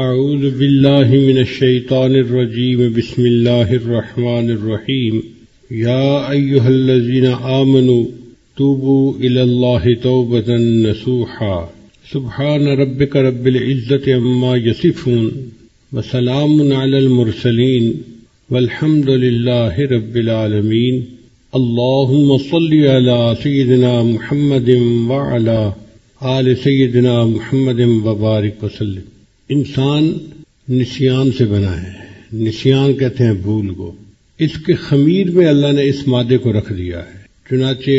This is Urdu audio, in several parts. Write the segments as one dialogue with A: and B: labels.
A: اعوذ باللہ من الشیطان الرجیم بسم اللہ الرحمن الرحیم یا ایہا الذین آمنوا توبوا الی اللہ توبۃ نصوحا سبحان ربک رب العزۃ عما یصفون وسلام علی المرسلین والحمد للہ رب العالمین اللہم صل علی سیدنا محمد وعلی آل سیدنا محمد وبارک وسلم۔ انسان نسیان سے بنا ہے، نسیان کہتے ہیں بھول کو۔ اس کے خمیر میں اللہ نے اس مادے کو رکھ دیا ہے، چنانچہ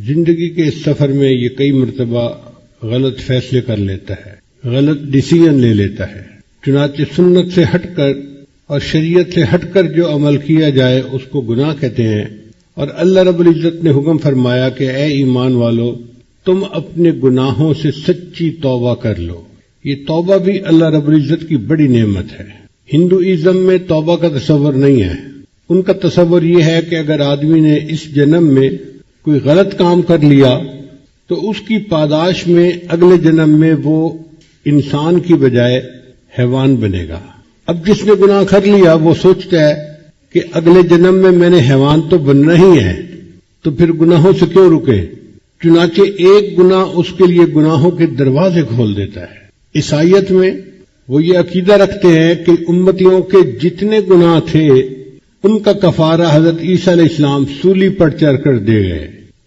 A: زندگی کے اس سفر میں یہ کئی مرتبہ غلط فیصلے کر لیتا ہے، غلط ڈیسیژن لے لیتا ہے۔ چنانچہ سنت سے ہٹ کر اور شریعت سے ہٹ کر جو عمل کیا جائے اس کو گناہ کہتے ہیں، اور اللہ رب العزت نے حکم فرمایا کہ اے ایمان والو تم اپنے گناہوں سے سچی توبہ کر لو۔ یہ توبہ بھی اللہ رب العزت کی بڑی نعمت ہے۔ ہندوازم میں توبہ کا تصور نہیں ہے، ان کا تصور یہ ہے کہ اگر آدمی نے اس جنم میں کوئی غلط کام کر لیا تو اس کی پاداش میں اگلے جنم میں وہ انسان کی بجائے حیوان بنے گا۔ اب جس نے گناہ کر لیا وہ سوچتا ہے کہ اگلے جنم میں نے حیوان تو بننا ہی ہے، تو پھر گناہوں سے کیوں رکے؟ چنانچہ ایک گناہ اس کے لیے گناہوں کے دروازے کھول دیتا ہے۔ عیسائیت میں وہ یہ عقیدہ رکھتے ہیں کہ امتیوں کے جتنے گناہ تھے ان کا کفارہ حضرت عیسیٰ علیہ السلام سولی پر چڑھ کر دے گئے۔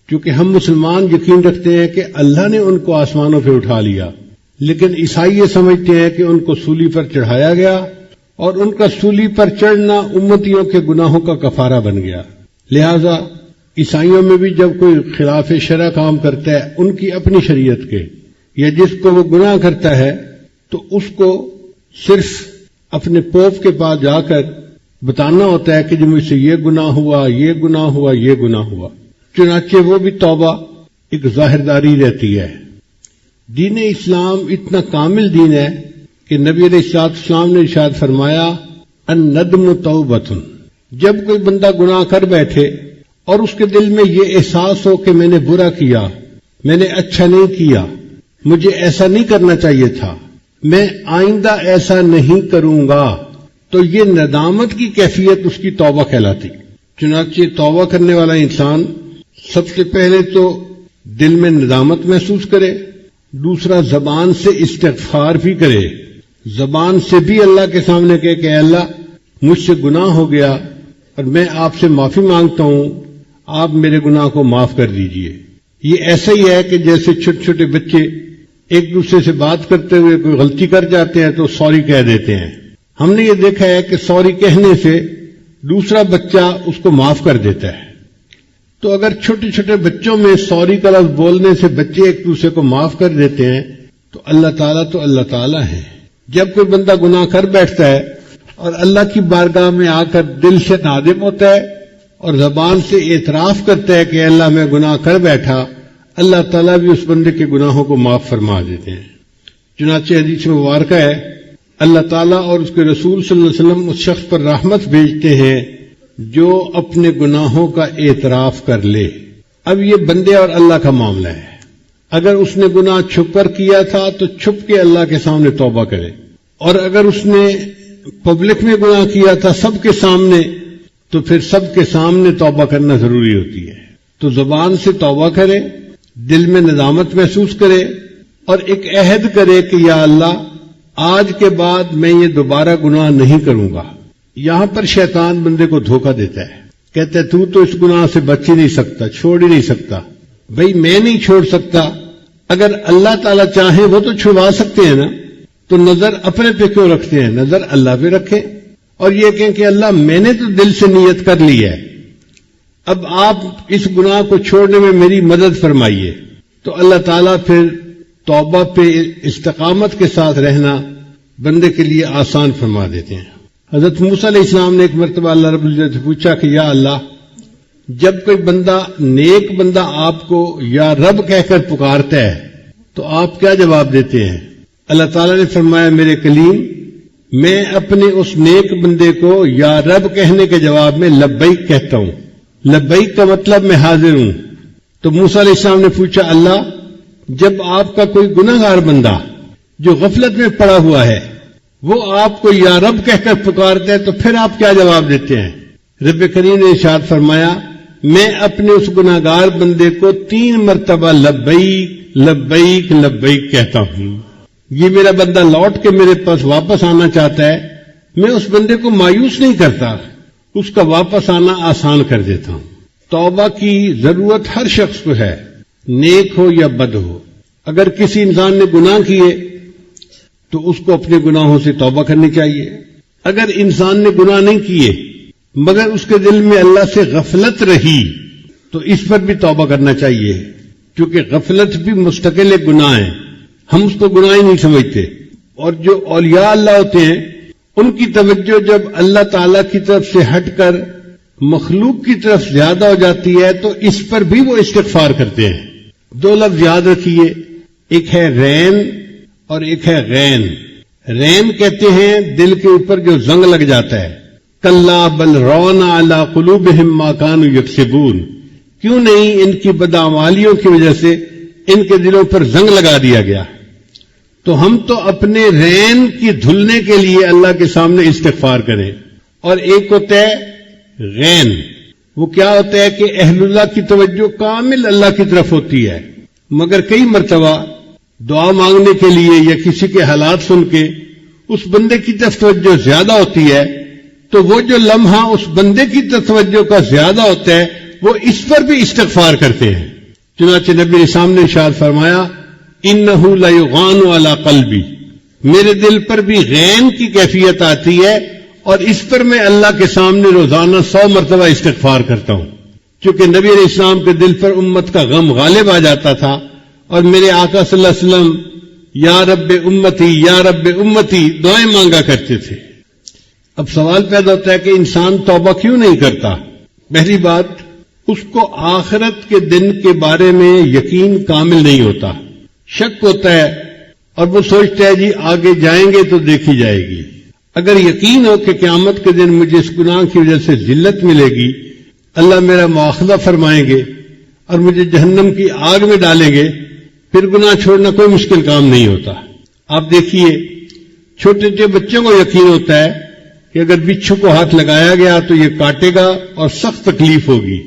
A: کیونکہ ہم مسلمان یقین رکھتے ہیں کہ اللہ نے ان کو آسمانوں پہ اٹھا لیا، لیکن عیسائی یہ سمجھتے ہیں کہ ان کو سولی پر چڑھایا گیا اور ان کا سولی پر چڑھنا امتیوں کے گناہوں کا کفارہ بن گیا۔ لہذا عیسائیوں میں بھی جب کوئی خلاف شرع کام کرتا ہے ان کی اپنی شریعت کے، یا جس کو وہ گناہ کرتا ہے تو اس کو صرف اپنے پوپ کے پاس جا کر بتانا ہوتا ہے کہ جو مجھ سے یہ گناہ ہوا، یہ گناہ ہوا، یہ گناہ ہوا۔ چنانچہ وہ بھی توبہ ایک ظاہرداری رہتی ہے۔ دین اسلام اتنا کامل دین ہے کہ نبی علیہ السلام نے ارشاد فرمایا الندم توبۃ۔ جب کوئی بندہ گناہ کر بیٹھے اور اس کے دل میں یہ احساس ہو کہ میں نے برا کیا، میں نے اچھا نہیں کیا، مجھے ایسا نہیں کرنا چاہیے تھا، میں آئندہ ایسا نہیں کروں گا، تو یہ ندامت کی کیفیت اس کی توبہ کہلاتی۔ چنانچہ توبہ کرنے والا انسان سب سے پہلے تو دل میں ندامت محسوس کرے، دوسرا زبان سے استغفار بھی کرے، زبان سے بھی اللہ کے سامنے کہے کہ اے اللہ مجھ سے گناہ ہو گیا اور میں آپ سے معافی مانگتا ہوں، آپ میرے گناہ کو معاف کر دیجئے۔ یہ ایسا ہی ہے کہ جیسے چھوٹے چھوٹے بچے ایک دوسرے سے بات کرتے ہوئے کوئی غلطی کر جاتے ہیں تو سوری کہہ دیتے ہیں۔ ہم نے یہ دیکھا ہے کہ سوری کہنے سے دوسرا بچہ اس کو معاف کر دیتا ہے۔ تو اگر چھوٹے چھوٹے بچوں میں سوری کا لفظ بولنے سے بچے ایک دوسرے کو معاف کر دیتے ہیں تو اللہ تعالیٰ ہے۔ جب کوئی بندہ گناہ کر بیٹھتا ہے اور اللہ کی بارگاہ میں آ کر دل سے نادم ہوتا ہے اور زبان سے اعتراف کرتا ہے کہ اللہ میں گناہ کر بیٹھا، اللہ تعالیٰ بھی اس بندے کے گناہوں کو معاف فرما دیتے ہیں۔ چنانچہ حدیث مبارکہ ہے اللہ تعالیٰ اور اس کے رسول صلی اللہ علیہ وسلم اس شخص پر رحمت بھیجتے ہیں جو اپنے گناہوں کا اعتراف کر لے۔ اب یہ بندے اور اللہ کا معاملہ ہے۔ اگر اس نے گناہ چھپ کر کیا تھا تو چھپ کے اللہ کے سامنے توبہ کرے، اور اگر اس نے پبلک میں گناہ کیا تھا سب کے سامنے تو پھر سب کے سامنے توبہ کرنا ضروری ہوتی ہے۔ تو زبان سے توبہ کرے، دل میں ندامت محسوس کرے اور ایک عہد کرے کہ یا اللہ آج کے بعد میں یہ دوبارہ گناہ نہیں کروں گا۔ یہاں پر شیطان بندے کو دھوکہ دیتا ہے، کہتا ہے تو اس گناہ سے بچ ہی نہیں سکتا، چھوڑ ہی نہیں سکتا۔ بھئی میں نہیں چھوڑ سکتا، اگر اللہ تعالیٰ چاہیں وہ تو چھڑوا سکتے ہیں نا، تو نظر اپنے پہ کیوں رکھتے ہیں؟ نظر اللہ پہ رکھیں اور یہ کہیں کہ اللہ میں نے تو دل سے نیت کر لی ہے، اب آپ اس گناہ کو چھوڑنے میں میری مدد فرمائیے۔ تو اللہ تعالیٰ پھر توبہ پہ استقامت کے ساتھ رہنا بندے کے لیے آسان فرما دیتے ہیں۔ حضرت موسیٰ علیہ السلام نے ایک مرتبہ اللہ رب العزت سے پوچھا کہ یا اللہ جب کوئی بندہ نیک بندہ آپ کو یا رب کہہ کر پکارتا ہے تو آپ کیا جواب دیتے ہیں؟ اللہ تعالیٰ نے فرمایا میرے کلیم میں اپنے اس نیک بندے کو یا رب کہنے کے جواب میں لبیک کہتا ہوں۔ لبیک کا مطلب میں حاضر ہوں۔ تو موسیٰ علیہ السلام نے پوچھا اللہ جب آپ کا کوئی گناہگار بندہ جو غفلت میں پڑا ہوا ہے وہ آپ کو یا رب کہہ کر پکارتے ہیں تو پھر آپ کیا جواب دیتے ہیں؟ رب کریم نے ارشاد فرمایا میں اپنے اس گناہگار بندے کو 3 مرتبہ لبیک لبیک لبیک کہتا ہوں. یہ میرا بندہ لوٹ کے میرے پاس واپس آنا چاہتا ہے، میں اس بندے کو مایوس نہیں کرتا، اس کا واپس آنا آسان کر دیتا ہوں. توبہ کی ضرورت ہر شخص کو ہے، نیک ہو یا بد ہو. اگر کسی انسان نے گناہ کیے تو اس کو اپنے گناہوں سے توبہ کرنی چاہیے. اگر انسان نے گناہ نہیں کیے مگر اس کے دل میں اللہ سے غفلت رہی تو اس پر بھی توبہ کرنا چاہیے، کیونکہ غفلت بھی مستقل ایک گناہ ہے، ہم اس کو گناہ ہی نہیں سمجھتے. اور جو اولیاء اللہ ہوتے ہیں ان کی توجہ جب اللہ تعالی کی طرف سے ہٹ کر مخلوق کی طرف زیادہ ہو جاتی ہے تو اس پر بھی وہ استغفار کرتے ہیں. 2 لفظ یاد رکھیے، ایک ہے رین اور ایک ہے غین. رین کہتے ہیں دل کے اوپر جو زنگ لگ جاتا ہے، کلا بل رون علی قلوبہم ما کانوا یکسبون، کیوں نہیں ان کی بدعمالیوں کی وجہ سے ان کے دلوں پر زنگ لگا دیا گیا. تو ہم تو اپنے رین کی دھلنے کے لیے اللہ کے سامنے استغفار کریں. اور ایک ہوتا ہے غین، وہ کیا ہوتا ہے کہ اہل اللہ کی توجہ کامل اللہ کی طرف ہوتی ہے، مگر کئی مرتبہ دعا مانگنے کے لیے یا کسی کے حالات سن کے اس بندے کی طرف توجہ زیادہ ہوتی ہے، تو وہ جو لمحہ اس بندے کی طرف توجہ کا زیادہ ہوتا ہے وہ اس پر بھی استغفار کرتے ہیں. چنانچہ نبی علیہ السلام نے ارشاد فرمایا انہ لیغان علی قلبی، میرے دل پر بھی غین کی کیفیت آتی ہے اور اس پر میں اللہ کے سامنے روزانہ 100 مرتبہ استغفار کرتا ہوں. چونکہ نبی علیہ السلام کے دل پر امت کا غم غالب آ جاتا تھا اور میرے آقا صلی اللہ علیہ وسلم یا رب امتی یا رب امتی دعائیں مانگا کرتے تھے. اب سوال پیدا ہوتا ہے کہ انسان توبہ کیوں نہیں کرتا؟ پہلی بات، اس کو آخرت کے دن کے بارے میں یقین کامل نہیں ہوتا، شک ہوتا ہے اور وہ سوچتا ہے جی آگے جائیں گے تو دیکھی جائے گی. اگر یقین ہو کہ قیامت کے دن مجھے اس گناہ کی وجہ سے ذلت ملے گی، اللہ میرا مواخذہ فرمائیں گے اور مجھے جہنم کی آگ میں ڈالیں گے، پھر گناہ چھوڑنا کوئی مشکل کام نہیں ہوتا. آپ دیکھیے چھوٹے چھوٹے بچوں کو یقین ہوتا ہے کہ اگر بچھو کو ہاتھ لگایا گیا تو یہ کاٹے گا اور سخت تکلیف ہوگی،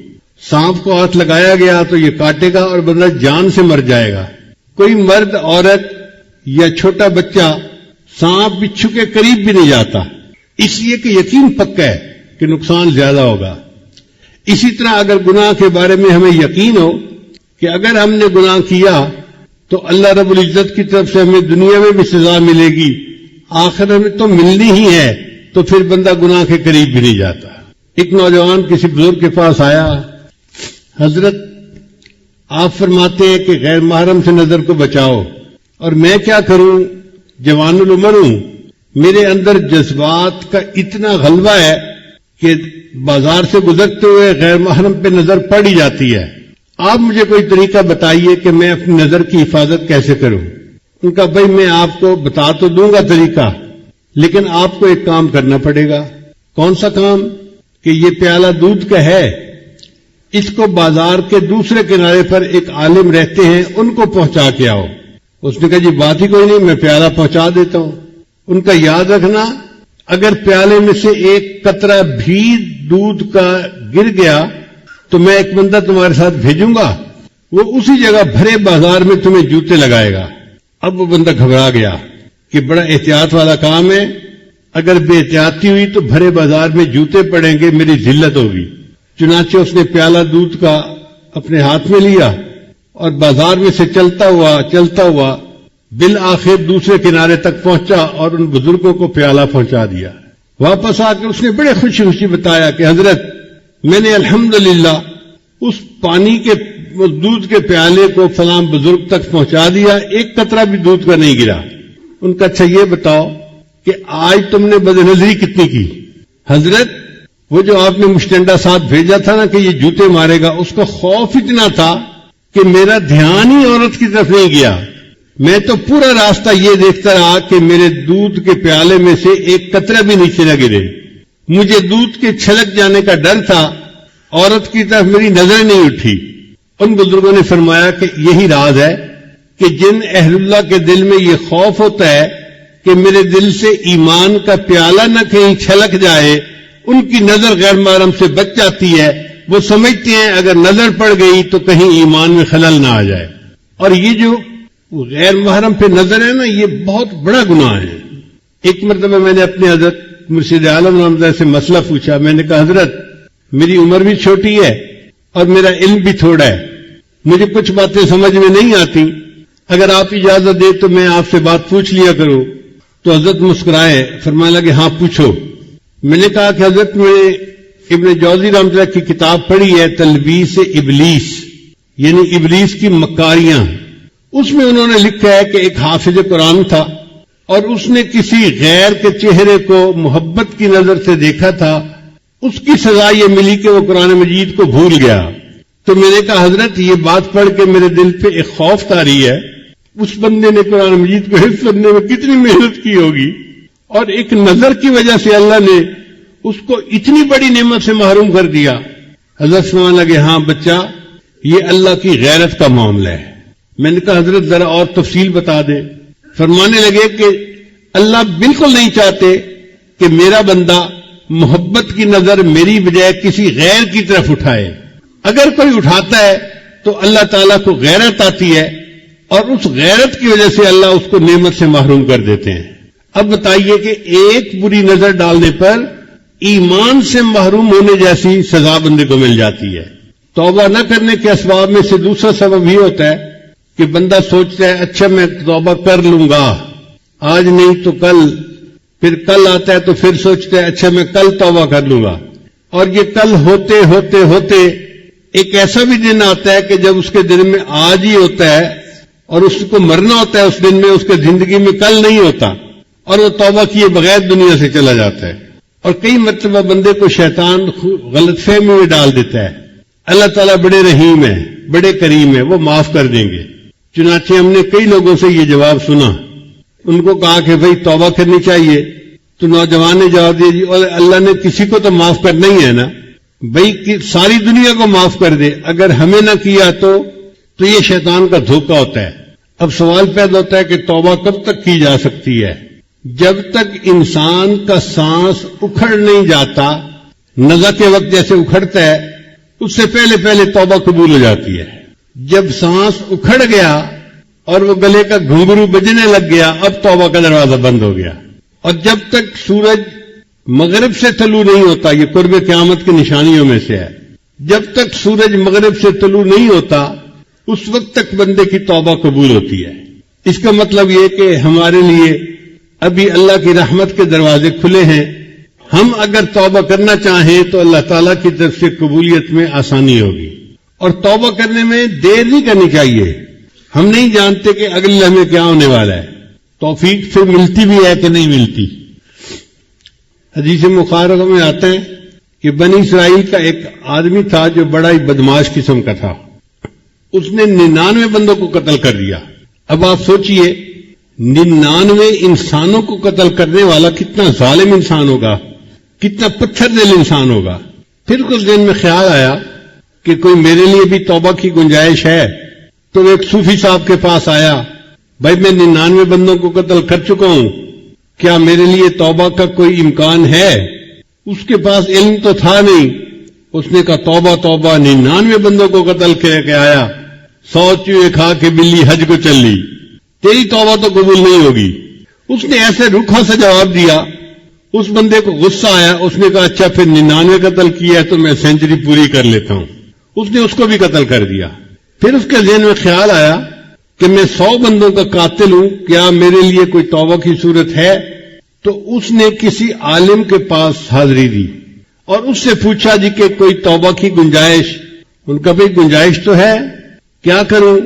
A: سانپ کو ہاتھ لگایا گیا تو یہ کاٹے گا اور بندہ جان سے مر جائے گا. کوئی مرد عورت یا چھوٹا بچہ سانپ بچھو کے قریب بھی نہیں جاتا، اس لیے کہ یقین پکا ہے کہ نقصان زیادہ ہوگا. اسی طرح اگر گناہ کے بارے میں ہمیں یقین ہو کہ اگر ہم نے گناہ کیا تو اللہ رب العزت کی طرف سے ہمیں دنیا میں بھی سزا ملے گی، آخرت میں تو ملنی ہی ہے، تو پھر بندہ گناہ کے قریب بھی نہیں جاتا. ایک نوجوان کسی بزرگ کے پاس آیا، حضرت آپ فرماتے ہیں کہ غیر محرم سے نظر کو بچاؤ، اور میں کیا کروں، جوان العمر ہوں، میرے اندر جذبات کا اتنا غلبہ ہے کہ بازار سے گزرتے ہوئے غیر محرم پہ نظر پڑ ہی جاتی ہے، آپ مجھے کوئی طریقہ بتائیے کہ میں اپنی نظر کی حفاظت کیسے کروں. ان کا بھائی میں آپ کو بتا تو دوں گا طریقہ، لیکن آپ کو ایک کام کرنا پڑے گا. کون سا کام؟ کہ یہ پیالہ دودھ کا ہے، اس کو بازار کے دوسرے کنارے پر ایک عالم رہتے ہیں، ان کو پہنچا کے آؤ. اس نے کہا جی بات ہی کوئی نہیں، میں پیالہ پہنچا دیتا ہوں. ان کا یاد رکھنا، اگر پیالے میں سے ایک قطرہ بھی دودھ کا گر گیا تو میں ایک بندہ تمہارے ساتھ بھیجوں گا، وہ اسی جگہ بھرے بازار میں تمہیں جوتے لگائے گا. اب وہ بندہ گھبرا گیا کہ بڑا احتیاط والا کام ہے، اگر بے احتیاطی ہوئی تو بھرے بازار میں جوتے پڑیں گے، میری ذلت ہوگی. چنانچہ اس نے پیالہ دودھ کا اپنے ہاتھ میں لیا اور بازار میں سے چلتا ہوا بالآخر دوسرے کنارے تک پہنچا اور ان بزرگوں کو پیالہ پہنچا دیا. واپس آ کر اس نے بڑے خوشی خوشی بتایا کہ حضرت میں نے الحمدللہ اس پانی کے دودھ کے پیالے کو فلاں بزرگ تک پہنچا دیا، ایک قطرہ بھی دودھ کا نہیں گرا. ان کا اچھا یہ بتاؤ کہ آج تم نے بدنظری کتنی کی؟ حضرت وہ جو آپ نے مشٹنڈا ساتھ بھیجا تھا نا کہ یہ جوتے مارے گا، اس کا خوف اتنا تھا کہ میرا دھیان ہی عورت کی طرف نہیں گیا. میں تو پورا راستہ یہ دیکھتا رہا کہ میرے دودھ کے پیالے میں سے ایک قطرہ بھی نیچے نہ گرے. مجھے دودھ کے چھلک جانے کا ڈر تھا، عورت کی طرف میری نظر نہیں اٹھی. ان بزرگوں نے فرمایا کہ یہی راز ہے کہ جن اہل اللہ کے دل میں یہ خوف ہوتا ہے کہ میرے دل سے ایمان کا پیالہ نہ کہیں چھلک جائے. ان کی نظر غیر محرم سے بچ جاتی ہے. وہ سمجھتے ہیں اگر نظر پڑ گئی تو کہیں ایمان میں خلل نہ آ جائے. اور یہ جو غیر محرم پہ نظر ہے نا، یہ بہت بڑا گناہ ہے. ایک مرتبہ میں نے اپنے حضرت مرشد عالم رحمۃ اللہ سے مسئلہ پوچھا. میں نے کہا حضرت میری عمر بھی چھوٹی ہے اور میرا علم بھی تھوڑا ہے، مجھے کچھ باتیں سمجھ میں نہیں آتی، اگر آپ اجازت دیں تو میں آپ سے بات پوچھ لیا کروں. تو حضرت مسکرائے، فرمانے لگے ہاں پوچھو. میں نے کہا کہ حضرت میں ابن جوزی رحمۃ اللہ کی کتاب پڑھی ہے تلبیس ابلیس، یعنی ابلیس کی مکاریاں. اس میں انہوں نے لکھا ہے کہ ایک حافظ قرآن تھا اور اس نے کسی غیر کے چہرے کو محبت کی نظر سے دیکھا تھا. اس کی سزا یہ ملی کہ وہ قرآن مجید کو بھول گیا. تو میں نے کہا حضرت یہ بات پڑھ کے میرے دل پہ ایک خوف طاری ہے، اس بندے نے قرآن مجید کو حفظ کرنے میں کتنی محنت کی ہوگی، اور ایک نظر کی وجہ سے اللہ نے اس کو اتنی بڑی نعمت سے محروم کر دیا. حضرت سمجھنے لگے ہاں بچہ یہ اللہ کی غیرت کا معاملہ ہے. میں نے کہا حضرت ذرا اور تفصیل بتا دیں. فرمانے لگے کہ اللہ بالکل نہیں چاہتے کہ میرا بندہ محبت کی نظر میری بجائے کسی غیر کی طرف اٹھائے. اگر کوئی اٹھاتا ہے تو اللہ تعالیٰ کو غیرت آتی ہے اور اس غیرت کی وجہ سے اللہ اس کو نعمت سے محروم کر دیتے ہیں. اب بتائیے کہ ایک بری نظر ڈالنے پر ایمان سے محروم ہونے جیسی سزا بندے کو مل جاتی ہے. توبہ نہ کرنے کے اسباب میں سے دوسرا سبب یہ ہوتا ہے کہ بندہ سوچتا ہے اچھا میں توبہ کر لوں گا، آج نہیں تو کل، پھر کل آتا ہے تو پھر سوچتا ہے اچھا میں کل توبہ کر لوں گا. اور یہ کل ہوتے ہوتے ہوتے ایک ایسا بھی دن آتا ہے کہ جب اس کے دن میں آج ہی ہوتا ہے اور اس کو مرنا ہوتا ہے، اس دن میں اس کے زندگی میں کل نہیں ہوتا، اور وہ توبہ کیے بغیر دنیا سے چلا جاتا ہے. اور کئی مرتبہ بندے کو شیطان غلط فہمی میں ڈال دیتا ہے. اللہ تعالیٰ بڑے رحیم ہے، بڑے کریم ہے، وہ معاف کر دیں گے. چنانچہ ہم نے کئی لوگوں سے یہ جواب سنا. ان کو کہا کہ بھئی توبہ کرنی چاہیے، تو نوجوان نے جواب دیا جی اور اللہ نے کسی کو تو معاف کرنا ہی ہے نا، بھئی ساری دنیا کو معاف کر دے، اگر ہمیں نہ کیا تو یہ شیطان کا دھوکہ ہوتا ہے. اب سوال پیدا ہوتا ہے کہ توبہ کب تک کی جا سکتی ہے؟ جب تک انسان کا سانس اکھڑ نہیں جاتا. نزع کے وقت جیسے اکھڑتا ہے اس سے پہلے پہلے توبہ قبول ہو جاتی ہے. جب سانس اکھڑ گیا اور وہ گلے کا گھنگرو بجنے لگ گیا، اب توبہ کا دروازہ بند ہو گیا. اور جب تک سورج مغرب سے طلوع نہیں ہوتا، یہ قرب قیامت کی نشانیوں میں سے ہے، جب تک سورج مغرب سے طلوع نہیں ہوتا اس وقت تک بندے کی توبہ قبول ہوتی ہے. اس کا مطلب یہ کہ ہمارے لیے ابھی اللہ کی رحمت کے دروازے کھلے ہیں. ہم اگر توبہ کرنا چاہیں تو اللہ تعالیٰ کی طرف سے قبولیت میں آسانی ہوگی. اور توبہ کرنے میں دیر نہیں کرنی چاہیے. ہم نہیں جانتے کہ اگلے لمحے کیا ہونے والا ہے. توفیق پھر ملتی بھی ہے کہ نہیں ملتی. حدیث مبارکہ میں آتا ہے کہ بنی اسرائیل کا ایک آدمی تھا جو بڑا ہی بدماش قسم کا تھا. اس نے 99 بندوں کو قتل کر دیا. اب آپ سوچئے 99 انسانوں کو قتل کرنے والا کتنا ظالم انسان ہوگا، کتنا پتھر دل انسان ہوگا. پھر کچھ دن میں خیال آیا کہ کوئی میرے لیے بھی توبہ کی گنجائش ہے. تو ایک صوفی صاحب کے پاس آیا، بھائی میں 99 بندوں کو قتل کر چکا ہوں، کیا میرے لیے توبہ کا کوئی امکان ہے؟ اس کے پاس علم تو تھا نہیں. اس نے کہا توبہ توبہ، 99 بندوں کو قتل کر کے آیا، 100 چوہے کھا کے بلی حج کو چل لی، تیری توبہ تو قبول نہیں ہوگی. اس نے ایسے روکھا سا جواب دیا. اس بندے کو غصہ آیا. اس نے کہا اچھا پھر 99 قتل کیا ہے تو میں سینچری پوری کر لیتا ہوں. اس نے اس کو بھی قتل کر دیا. پھر اس کے ذہن میں خیال آیا کہ میں 100 بندوں کا قاتل ہوں، کیا میرے لیے کوئی توبہ کی صورت ہے؟ تو اس نے کسی عالم کے پاس حاضری دی اور اس سے پوچھا جی کہ کوئی توبہ کی گنجائش. ان کا بھی گنجائش تو ہے، کیا کروں؟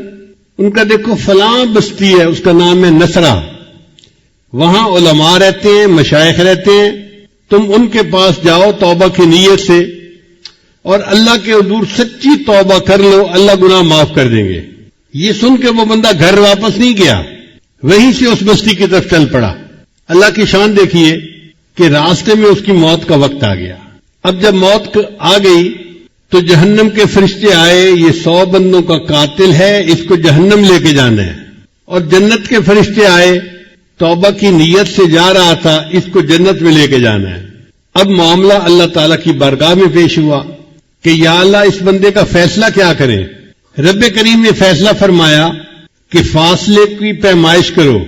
A: ان کا دیکھو فلاں بستی ہے، اس کا نام ہے نصرہ، وہاں علماء رہتے ہیں، مشائخ رہتے ہیں، تم ان کے پاس جاؤ توبہ کی نیت سے اور اللہ کے حضور سچی توبہ کر لو، اللہ گناہ معاف کر دیں گے. یہ سن کے وہ بندہ گھر واپس نہیں گیا، وہیں سے اس بستی کی طرف چل پڑا. اللہ کی شان دیکھیے کہ راستے میں اس کی موت کا وقت آ گیا. اب جب موت آ گئی تو جہنم کے فرشتے آئے، یہ 100 بندوں کا قاتل ہے، اس کو جہنم لے کے جانا ہے. اور جنت کے فرشتے آئے توبہ کی نیت سے جا رہا تھا اس کو جنت میں لے کے جانا ہے. اب معاملہ اللہ تعالیٰ کی بارگاہ میں پیش ہوا کہ یا اللہ اس بندے کا فیصلہ کیا کریں. رب کریم نے فیصلہ فرمایا کہ فاصلے کی پیمائش کرو.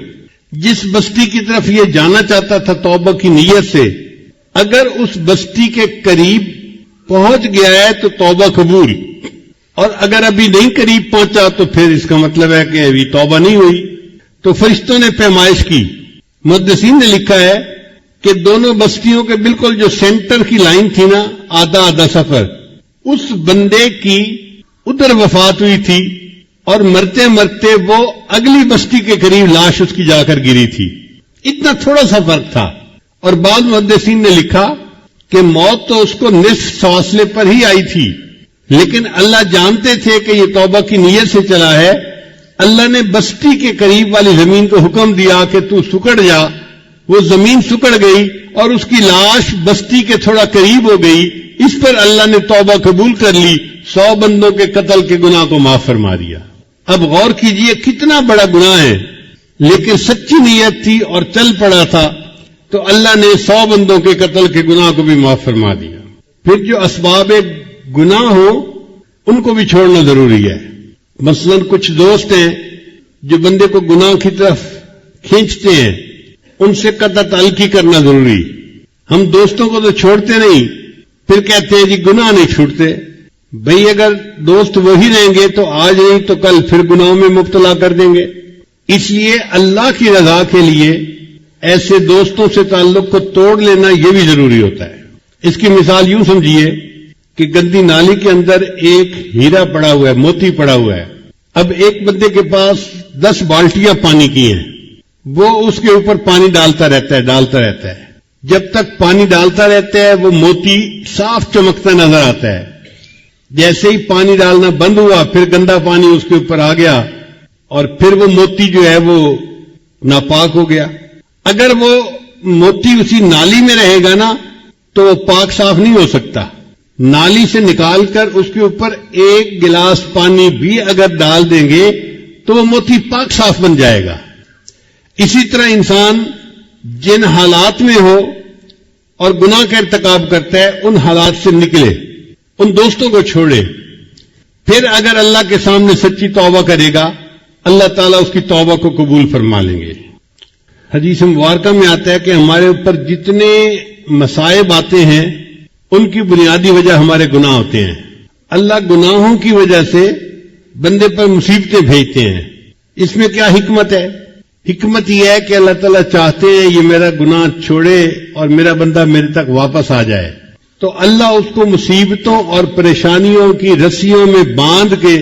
A: جس بستی کی طرف یہ جانا چاہتا تھا توبہ کی نیت سے، اگر اس بستی کے قریب پہنچ گیا ہے تو توبہ قبول، اور اگر ابھی نہیں قریب پہنچا تو پھر اس کا مطلب ہے کہ ابھی توبہ نہیں ہوئی. تو فرشتوں نے پیمائش کی. محدثین نے لکھا ہے کہ دونوں بستیوں کے بالکل جو سینٹر کی لائن تھی نا، آدھا آدھا سفر، اس بندے کی ادھر وفات ہوئی تھی اور مرتے مرتے وہ اگلی بستی کے قریب لاش اس کی جا کر گری تھی. اتنا تھوڑا سا فرق تھا. اور بعض محدثین نے لکھا کہ موت تو اس کو نصف فاصلے پر ہی آئی تھی، لیکن اللہ جانتے تھے کہ یہ توبہ کی نیت سے چلا ہے. اللہ نے بستی کے قریب والی زمین کو حکم دیا کہ تو سکڑ جا. وہ زمین سکڑ گئی اور اس کی لاش بستی کے تھوڑا قریب ہو گئی. اس پر اللہ نے توبہ قبول کر لی، 100 بندوں کے قتل کے گناہ کو معاف فرما دیا. اب غور کیجئے کتنا بڑا گناہ ہے، لیکن سچی نیت تھی اور چل پڑا تھا تو اللہ نے 100 بندوں کے قتل کے گناہ کو بھی معاف فرما دیا. پھر جو اسباب گناہ ہو ان کو بھی چھوڑنا ضروری ہے. مثلا کچھ دوست ہیں جو بندے کو گناہ کی طرف کھینچتے ہیں، ان سے قطع تعلقی کرنا ضروری. ہم دوستوں کو تو چھوڑتے نہیں، پھر کہتے ہیں جی گناہ نہیں چھوٹتے. بھئی اگر دوست وہی رہیں گے تو آج نہیں تو کل پھر گناہوں میں مبتلا کر دیں گے. اس لیے اللہ کی رضا کے لیے ایسے دوستوں سے تعلق کو توڑ لینا یہ بھی ضروری ہوتا ہے. اس کی مثال یوں سمجھیے کہ گندی نالی کے اندر ایک ہیرا پڑا ہوا ہے، موتی پڑا ہوا ہے. اب ایک بندے کے پاس 10 بالٹیاں پانی کی ہیں، وہ اس کے اوپر پانی ڈالتا رہتا ہے. جب تک پانی ڈالتا رہتا ہے وہ موتی صاف چمکتا نظر آتا ہے. جیسے ہی پانی ڈالنا بند ہوا پھر گندا پانی اس کے اوپر آ گیا اور پھر وہ موتی جو ہے وہ ناپاک ہو گیا. اگر وہ موتی اسی نالی میں رہے گا نا تو وہ پاک صاف نہیں ہو سکتا. نالی سے نکال کر اس کے اوپر ایک گلاس پانی بھی اگر ڈال دیں گے تو وہ موتی پاک صاف بن جائے گا. اسی طرح انسان جن حالات میں ہو اور گناہ کا ارتکاب کرتا ہے ان حالات سے نکلے، ان دوستوں کو چھوڑے. پھر اگر اللہ کے سامنے سچی توبہ کرے گا اللہ تعالیٰ اس کی توبہ کو قبول فرما لیں گے. حدیث مبارکہ میں آتا ہے کہ ہمارے اوپر جتنے مصائب آتے ہیں ان کی بنیادی وجہ ہمارے گناہ ہوتے ہیں. اللہ گناہوں کی وجہ سے بندے پر مصیبتیں بھیجتے ہیں. اس میں کیا حکمت ہے؟ حکمت یہ ہے کہ اللہ تعالیٰ چاہتے ہیں یہ میرا گناہ چھوڑے اور میرا بندہ میرے تک واپس آ جائے، تو اللہ اس کو مصیبتوں اور پریشانیوں کی رسیوں میں باندھ کے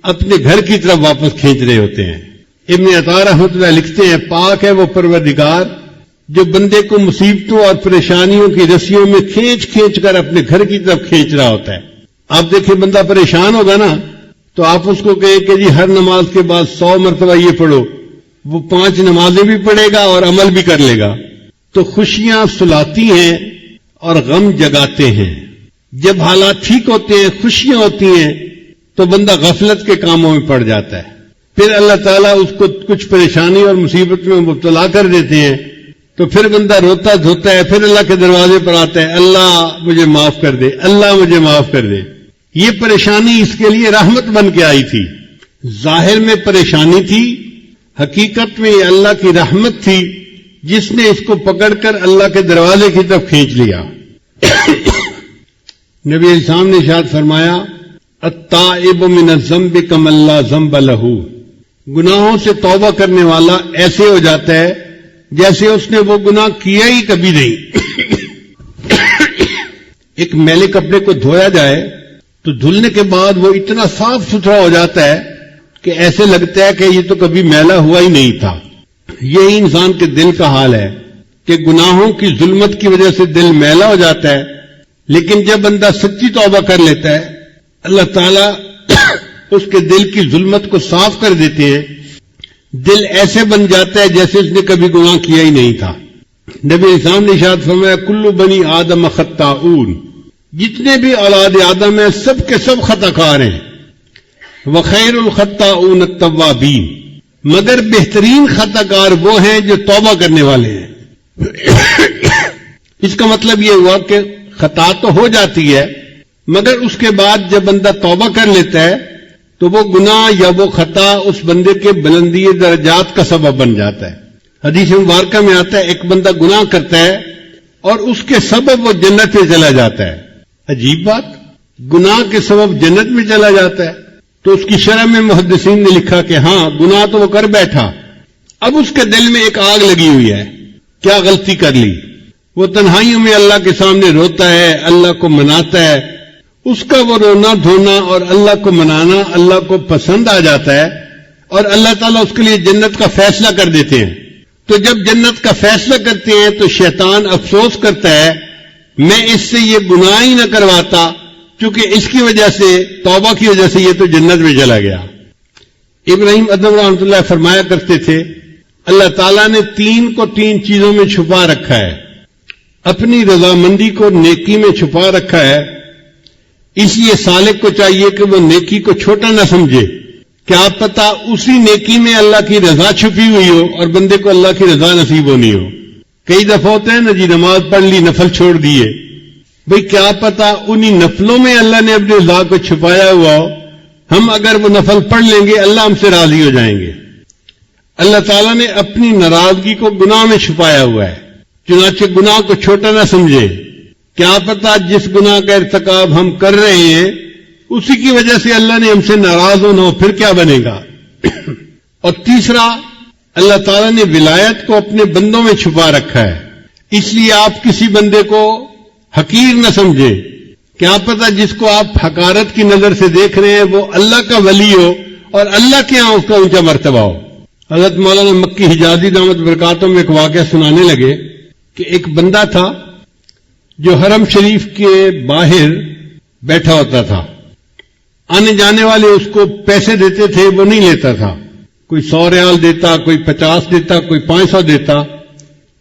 A: اپنے گھر کی طرف واپس کھینچ رہے ہوتے ہیں. ابن عطا رحمۃ اللہ لکھتے ہیں پاک ہے وہ پروردگار جو بندے کو مصیبتوں اور پریشانیوں کی رسیوں میں کھینچ کھینچ کر اپنے گھر کی طرف کھینچ رہا ہوتا ہے. آپ دیکھیں بندہ پریشان ہوگا نا تو آپ اس کو کہیں کہ جی ہر نماز کے بعد 100 مرتبہ یہ پڑھو، وہ 5 نمازیں بھی پڑھے گا اور عمل بھی کر لے گا. تو خوشیاں سلاتی ہیں اور غم جگاتے ہیں. جب حالات ٹھیک ہوتے ہیں، خوشیاں ہوتی ہیں، تو بندہ غفلت کے کاموں میں پڑ جاتا ہے. پھر اللہ تعالیٰ اس کو کچھ پریشانی اور مصیبت میں مبتلا کر دیتے ہیں تو پھر بندہ روتا دھوتا ہے، پھر اللہ کے دروازے پر آتا ہے، اللہ مجھے معاف کر دے، اللہ مجھے معاف کر دے. یہ پریشانی اس کے لیے رحمت بن کے آئی تھی. ظاہر میں پریشانی تھی، حقیقت میں یہ اللہ کی رحمت تھی جس نے اس کو پکڑ کر اللہ کے دروازے کی طرف کھینچ لیا. نبی علیہ السلام نے ارشاد فرمایا التائب من الذنب کمن لا ذنب لہ، گناہوں سے توبہ کرنے والا ایسے ہو جاتا ہے جیسے اس نے وہ گناہ کیا ہی کبھی نہیں. ایک میلے کپڑے کو دھویا جائے تو دھلنے کے بعد وہ اتنا صاف ستھرا ہو جاتا ہے کہ ایسے لگتا ہے کہ یہ تو کبھی میلا ہوا ہی نہیں تھا. یہی انسان کے دل کا حال ہے کہ گناہوں کی ظلمت کی وجہ سے دل میلا ہو جاتا ہے، لیکن جب بندہ سچی توبہ کر لیتا ہے اللہ تعالیٰ اس کے دل کی ظلمت کو صاف کر دیتے ہیں. دل ایسے بن جاتا ہے جیسے اس نے کبھی گناہ کیا ہی نہیں تھا. نبی اسلام نے ارشاد فرمایا کل بنی آدم خطاؤن، جتنے بھی اولاد آدم ہیں سب کے سب خطا کار ہیں. وخیر الخطاؤن التوابین، مگر بہترین خطا کار وہ ہیں جو توبہ کرنے والے ہیں۔ اس کا مطلب یہ ہوا کہ خطا تو ہو جاتی ہے، مگر اس کے بعد جب بندہ توبہ کر لیتا ہے تو وہ گناہ یا وہ خطا اس بندے کے بلندی درجات کا سبب بن جاتا ہے۔ حدیث مبارکہ میں آتا ہے ایک بندہ گناہ کرتا ہے اور اس کے سبب وہ جنت میں چلا جاتا ہے۔ عجیب بات، گناہ کے سبب جنت میں چلا جاتا ہے۔ تو اس کی شرح میں محدثین نے لکھا کہ ہاں گناہ تو وہ کر بیٹھا، اب اس کے دل میں ایک آگ لگی ہوئی ہے، کیا غلطی کر لی؟ وہ تنہائیوں میں اللہ کے سامنے روتا ہے، اللہ کو مناتا ہے، اس کا وہ رونا دھونا اور اللہ کو منانا اللہ کو پسند آ جاتا ہے، اور اللہ تعالیٰ اس کے لیے جنت کا فیصلہ کر دیتے ہیں۔ تو جب جنت کا فیصلہ کرتے ہیں تو شیطان افسوس کرتا ہے میں اس سے یہ گناہ ہی نہ کرواتا، کیونکہ اس کی وجہ سے، توبہ کی وجہ سے یہ تو جنت میں چلا گیا۔ ابراہیم ادم رحمۃ اللہ فرمایا کرتے تھے اللہ تعالیٰ نے 3 کو 3 چیزوں میں چھپا رکھا ہے، اپنی رضامندی کو نیکی میں چھپا رکھا ہے، اس لیے سالک کو چاہیے کہ وہ نیکی کو چھوٹا نہ سمجھے، کیا پتہ اسی نیکی میں اللہ کی رضا چھپی ہوئی ہو اور بندے کو اللہ کی رضا نصیب ہونی ہو۔ کئی دفعہ ہوتے ہیں نا جی، نماز پڑھ لی نفل چھوڑ دیے، بھئی کیا پتہ انہی نفلوں میں اللہ نے اپنی رضا کو چھپایا ہوا ہو، ہم اگر وہ نفل پڑھ لیں گے اللہ ہم سے راضی ہو جائیں گے۔ اللہ تعالیٰ نے اپنی ناراضگی کو گناہ میں چھپایا ہوا ہے، چنانچہ گناہ کو چھوٹا نہ سمجھے، کیا پتہ جس گناہ کا ارتکاب ہم کر رہے ہیں اسی کی وجہ سے اللہ نے ہم سے ناراض ہونا ہو، پھر کیا بنے گا۔ اور تیسرا، اللہ تعالیٰ نے ولایت کو اپنے بندوں میں چھپا رکھا ہے، اس لیے آپ کسی بندے کو حقیر نہ سمجھیں، کیا پتہ جس کو آپ حقارت کی نظر سے دیکھ رہے ہیں وہ اللہ کا ولی ہو اور اللہ کے ہاں اس کا اونچا مرتبہ ہو۔ حضرت مولانا مکی حجازی دامت برکاتہم میں ایک واقعہ سنانے لگے کہ ایک بندہ تھا جو حرم شریف کے باہر بیٹھا ہوتا تھا، آنے جانے والے اس کو پیسے دیتے تھے، وہ نہیں لیتا تھا، کوئی 100 ریال دیتا، کوئی 50 دیتا، کوئی 500 دیتا،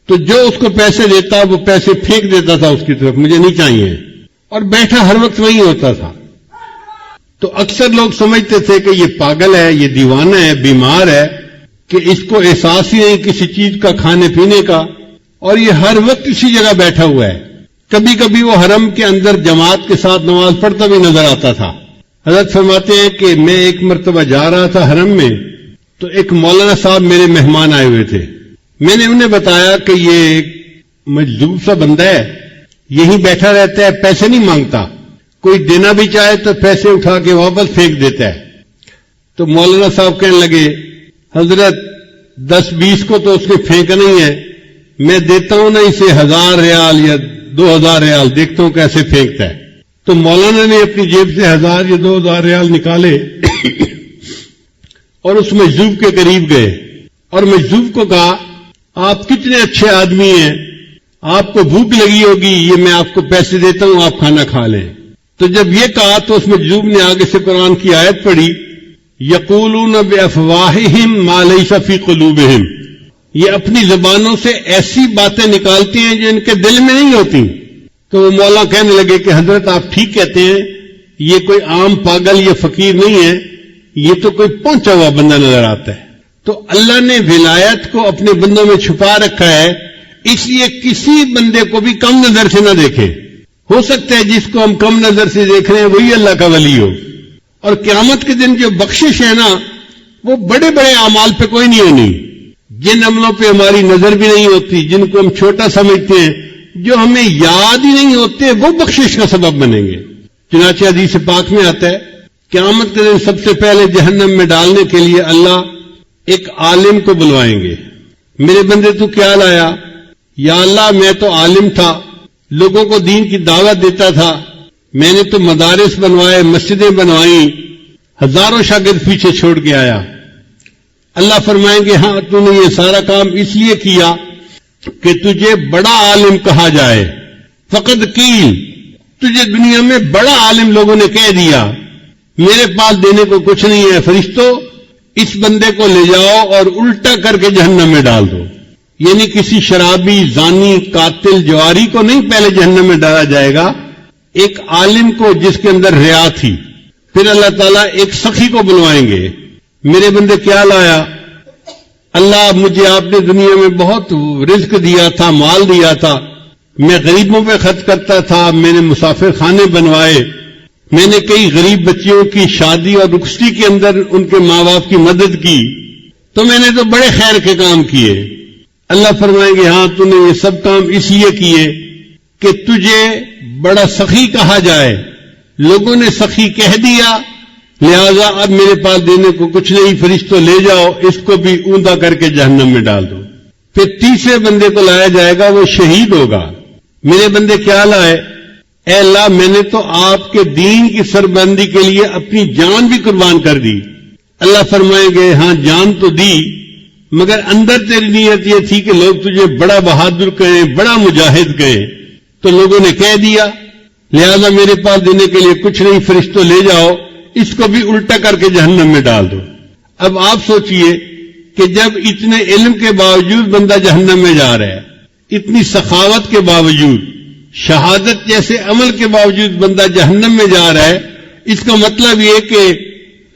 A: تو جو اس کو پیسے دیتا وہ پیسے پھینک دیتا تھا اس کی طرف، مجھے نہیں چاہیے، اور بیٹھا ہر وقت وہی ہوتا تھا۔ تو اکثر لوگ سمجھتے تھے کہ یہ پاگل ہے، یہ دیوانہ ہے، بیمار ہے، کہ اس کو احساس ہی نہیں کسی چیز کا، کھانے پینے کا، اور یہ ہر وقت اسی جگہ بیٹھا ہوا ہے۔ کبھی کبھی وہ حرم کے اندر جماعت کے ساتھ نماز پڑھتا بھی نظر آتا تھا۔ حضرت فرماتے ہیں کہ میں ایک مرتبہ جا رہا تھا حرم میں، تو ایک مولانا صاحب میرے مہمان آئے ہوئے تھے، میں نے انہیں بتایا کہ یہ ایک مجذوب سا بندہ ہے، یہیں بیٹھا رہتا ہے، پیسے نہیں مانگتا، کوئی دینا بھی چاہے تو پیسے اٹھا کے واپس پھینک دیتا ہے۔ تو مولانا صاحب کہنے لگے حضرت 10-20 کو تو اس نے پھینکا نہیں ہے، میں دیتا ہوں نا اسے 1000 ریال یا 2000 ریال، دیکھتا ہوں کیسے پھینکتا ہے۔ تو مولانا نے اپنی جیب سے 1000 یا 2000 ریال نکالے اور اس مجذوب کے قریب گئے اور مجذوب کو کہا آپ کتنے اچھے آدمی ہیں، آپ کو بھوک لگی ہوگی، یہ میں آپ کو پیسے دیتا ہوں، آپ کھانا کھا لیں۔ تو جب یہ کہا تو اس مجذوب نے آگے سے قرآن کی آیت پڑھی یقولون بافواہہم ما لیس فی قلوبہم، یہ اپنی زبانوں سے ایسی باتیں نکالتے ہیں جو ان کے دل میں نہیں ہوتی۔ تو وہ مولا کہنے لگے کہ حضرت آپ ٹھیک کہتے ہیں، یہ کوئی عام پاگل یا فقیر نہیں ہے، یہ تو کوئی پہنچا ہوا بندہ نظر آتا ہے۔ تو اللہ نے ولایت کو اپنے بندوں میں چھپا رکھا ہے، اس لیے کسی بندے کو بھی کم نظر سے نہ دیکھے۔ ہو سکتا ہے جس کو ہم کم نظر سے دیکھ رہے ہیں وہی اللہ کا ولی ہو، اور قیامت کے دن جو بخشش ہے نا وہ بڑے بڑے اعمال پہ کوئی نہیں ہونی، جن عملوں پہ ہماری نظر بھی نہیں ہوتی، جن کو ہم چھوٹا سمجھتے ہیں، جو ہمیں یاد ہی نہیں ہوتے، وہ بخشش کا سبب بنیں گے۔ چنانچہ حدیث پاک میں آتا ہے قیامت کے دن سب سے پہلے جہنم میں ڈالنے کے لیے اللہ ایک عالم کو بلوائیں گے، میرے بندے تو کیا لایا؟ یا اللہ میں تو عالم تھا، لوگوں کو دین کی دعوت دیتا تھا، میں نے تو مدارس بنوائے، مسجدیں بنوائیں، ہزاروں شاگرد پیچھے چھوڑ کے آیا۔ اللہ فرمائیں گے ہاں تو نے یہ سارا کام اس لیے کیا کہ تجھے بڑا عالم کہا جائے، فقد قیل، تجھے دنیا میں بڑا عالم لوگوں نے کہہ دیا، میرے پاس دینے کو کچھ نہیں ہے، فرشتوں اس بندے کو لے جاؤ اور الٹا کر کے جہنم میں ڈال دو۔ یعنی کسی شرابی، زانی، قاتل، جواری کو نہیں پہلے جہنم میں ڈالا جائے گا، ایک عالم کو جس کے اندر ریا تھی۔ پھر اللہ تعالیٰ ایک سخی کو بلوائیں گے، میرے بندے کیا لایا؟ اللہ مجھے آپ نے دنیا میں بہت رزق دیا تھا، مال دیا تھا، میں غریبوں پہ خرچ کرتا تھا، میں نے مسافر خانے بنوائے، میں نے کئی غریب بچیوں کی شادی اور رخصتی کے اندر ان کے ماں باپ کی مدد کی، تو میں نے تو بڑے خیر کے کام کیے۔ اللہ فرمائیں گے ہاں تو نے یہ سب کام اس لیے کیے کہ تجھے بڑا سخی کہا جائے، لوگوں نے سخی کہہ دیا، لہذا اب میرے پاس دینے کو کچھ نہیں، فرشتوں لے جاؤ، اس کو بھی اوندا کر کے جہنم میں ڈال دو۔ پھر تیسرے بندے کو لایا جائے گا، وہ شہید ہوگا۔ میرے بندے کیا لائے؟ اے اللہ میں نے تو آپ کے دین کی سربلندی کے لیے اپنی جان بھی قربان کر دی۔ اللہ فرمائیں گے ہاں جان تو دی، مگر اندر تیری نیت یہ تھی کہ لوگ تجھے بڑا بہادر کہیں، بڑا مجاہد کہیں، تو لوگوں نے کہہ دیا، لہذا میرے پاس دینے کے لیے کچھ نہیں، فرشتوں لے جاؤ، اس کو بھی الٹا کر کے جہنم میں ڈال دو۔ اب آپ سوچئے کہ جب اتنے علم کے باوجود بندہ جہنم میں جا رہا ہے، اتنی سخاوت کے باوجود، شہادت جیسے عمل کے باوجود بندہ جہنم میں جا رہا ہے، اس کا مطلب یہ کہ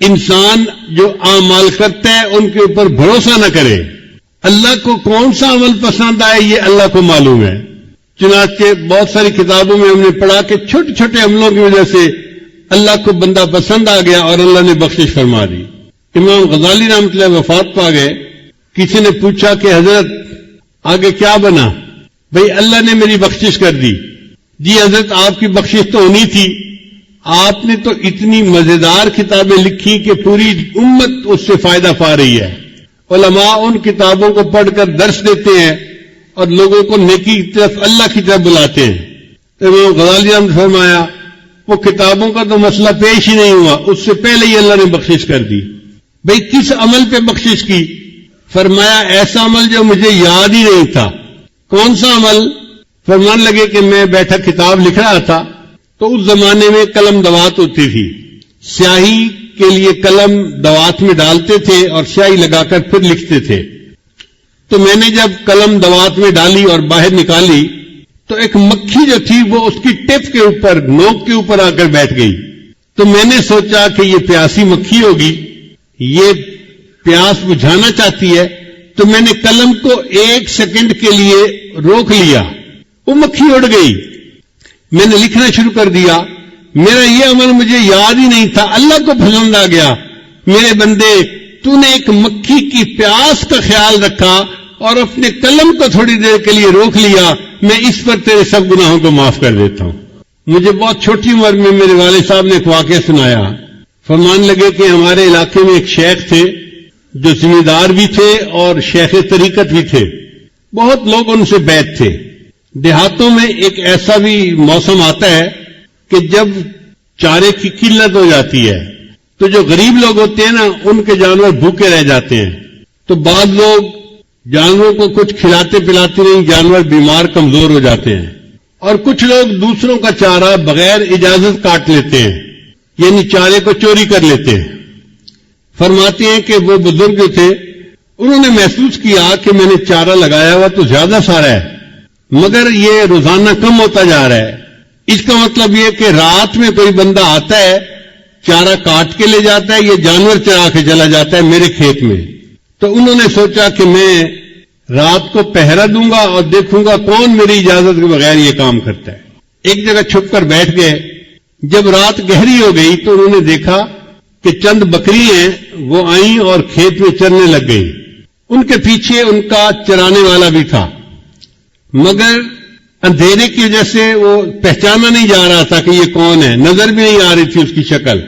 A: انسان جو اعمال کرتا ہے ان کے اوپر بھروسہ نہ کرے۔ اللہ کو کون سا عمل پسند آئے یہ اللہ کو معلوم ہے۔ چنانچہ بہت ساری کتابوں میں ہم نے پڑھا کہ چھوٹے چھوٹے عملوں کی وجہ سے اللہ کو بندہ پسند آ گیا اور اللہ نے بخشش فرما دی۔ امام غزالی رحمۃ اللہ وفات پا گئے، کسی نے پوچھا کہ حضرت آگے کیا بنا؟ بھئی اللہ نے میری بخشش کر دی۔ جی حضرت آپ کی بخشش تو ہونی تھی، آپ نے تو اتنی مزیدار کتابیں لکھی کہ پوری امت اس سے فائدہ پا رہی ہے۔ علماء ان کتابوں کو پڑھ کر درس دیتے ہیں اور لوگوں کو نیکی کی طرف، اللہ کی طرف بلاتے ہیں۔ تو امام غزالی رحمۃ اللہ نے فرمایا وہ کتابوں کا تو مسئلہ پیش ہی نہیں ہوا، اس سے پہلے ہی اللہ نے بخشش کر دی۔ بھئی کس عمل پہ بخشش کی؟ فرمایا ایسا عمل جو مجھے یاد ہی نہیں تھا۔ کون سا عمل؟ فرمان لگے کہ میں بیٹھا کتاب لکھ رہا تھا، تو اس زمانے میں قلم دوات ہوتی تھی، سیاہی کے لیے قلم دوات میں ڈالتے تھے اور سیاہی لگا کر پھر لکھتے تھے۔ تو میں نے جب قلم دوات میں ڈالی اور باہر نکالی تو ایک مکھی جو تھی وہ اس کی ٹپ کے اوپر، نوک کے اوپر آ کر بیٹھ گئی۔ تو میں نے سوچا کہ یہ پیاسی مکھی ہوگی، یہ پیاس بجھانا چاہتی ہے، تو میں نے قلم کو 1 سیکنڈ کے لیے روک لیا، وہ مکھی اڑ گئی۔ میں نے لکھنا شروع کر دیا، میرا یہ عمل مجھے یاد ہی نہیں تھا، اللہ کو پسند آ گیا۔ میرے بندے تو نے ایک مکھی کی پیاس کا خیال رکھا اور اپنے قلم کو تھوڑی دیر کے لیے روک لیا، میں اس پر تیرے سب گناہوں کو معاف کر دیتا ہوں۔ مجھے بہت چھوٹی عمر میں میرے والد صاحب نے ایک واقعہ سنایا۔ فرمان لگے کہ ہمارے علاقے میں ایک شیخ تھے جو ذمہ دار بھی تھے اور شیخ طریقت بھی تھے، بہت لوگ ان سے بیعت تھے۔ دیہاتوں میں ایک ایسا بھی موسم آتا ہے کہ جب چارے کی قلت ہو جاتی ہے تو جو غریب لوگ ہوتے ہیں نا ان کے جانور بھوکے رہ جاتے ہیں، تو بعض لوگ جانوروں کو کچھ کھلاتے پلاتے نہیں، جانور بیمار کمزور ہو جاتے ہیں، اور کچھ لوگ دوسروں کا چارہ بغیر اجازت کاٹ لیتے ہیں، یعنی چارے کو چوری کر لیتے ہیں۔ فرماتے ہیں کہ وہ بزرگ جو تھے انہوں نے محسوس کیا کہ میں نے چارہ لگایا ہوا تو زیادہ سارا ہے، مگر یہ روزانہ کم ہوتا جا رہا ہے۔ اس کا مطلب یہ کہ رات میں کوئی بندہ آتا ہے، چارہ کاٹ کے لے جاتا ہے، یہ جانور چرا کے چلا جاتا ہے میرے کھیت میں۔ تو انہوں نے سوچا کہ میں رات کو پہرا دوں گا اور دیکھوں گا کون میری اجازت کے بغیر یہ کام کرتا ہے۔ ایک جگہ چھپ کر بیٹھ گئے۔ جب رات گہری ہو گئی تو انہوں نے دیکھا کہ چند بکری ہیں وہ آئیں اور کھیت میں چرنے لگ گئی۔ ان کے پیچھے ان کا چرانے والا بھی تھا، مگر اندھیرے کی وجہ سے وہ پہچانا نہیں جا رہا تھا کہ یہ کون ہے، نظر بھی نہیں آ رہی تھی اس کی شکل۔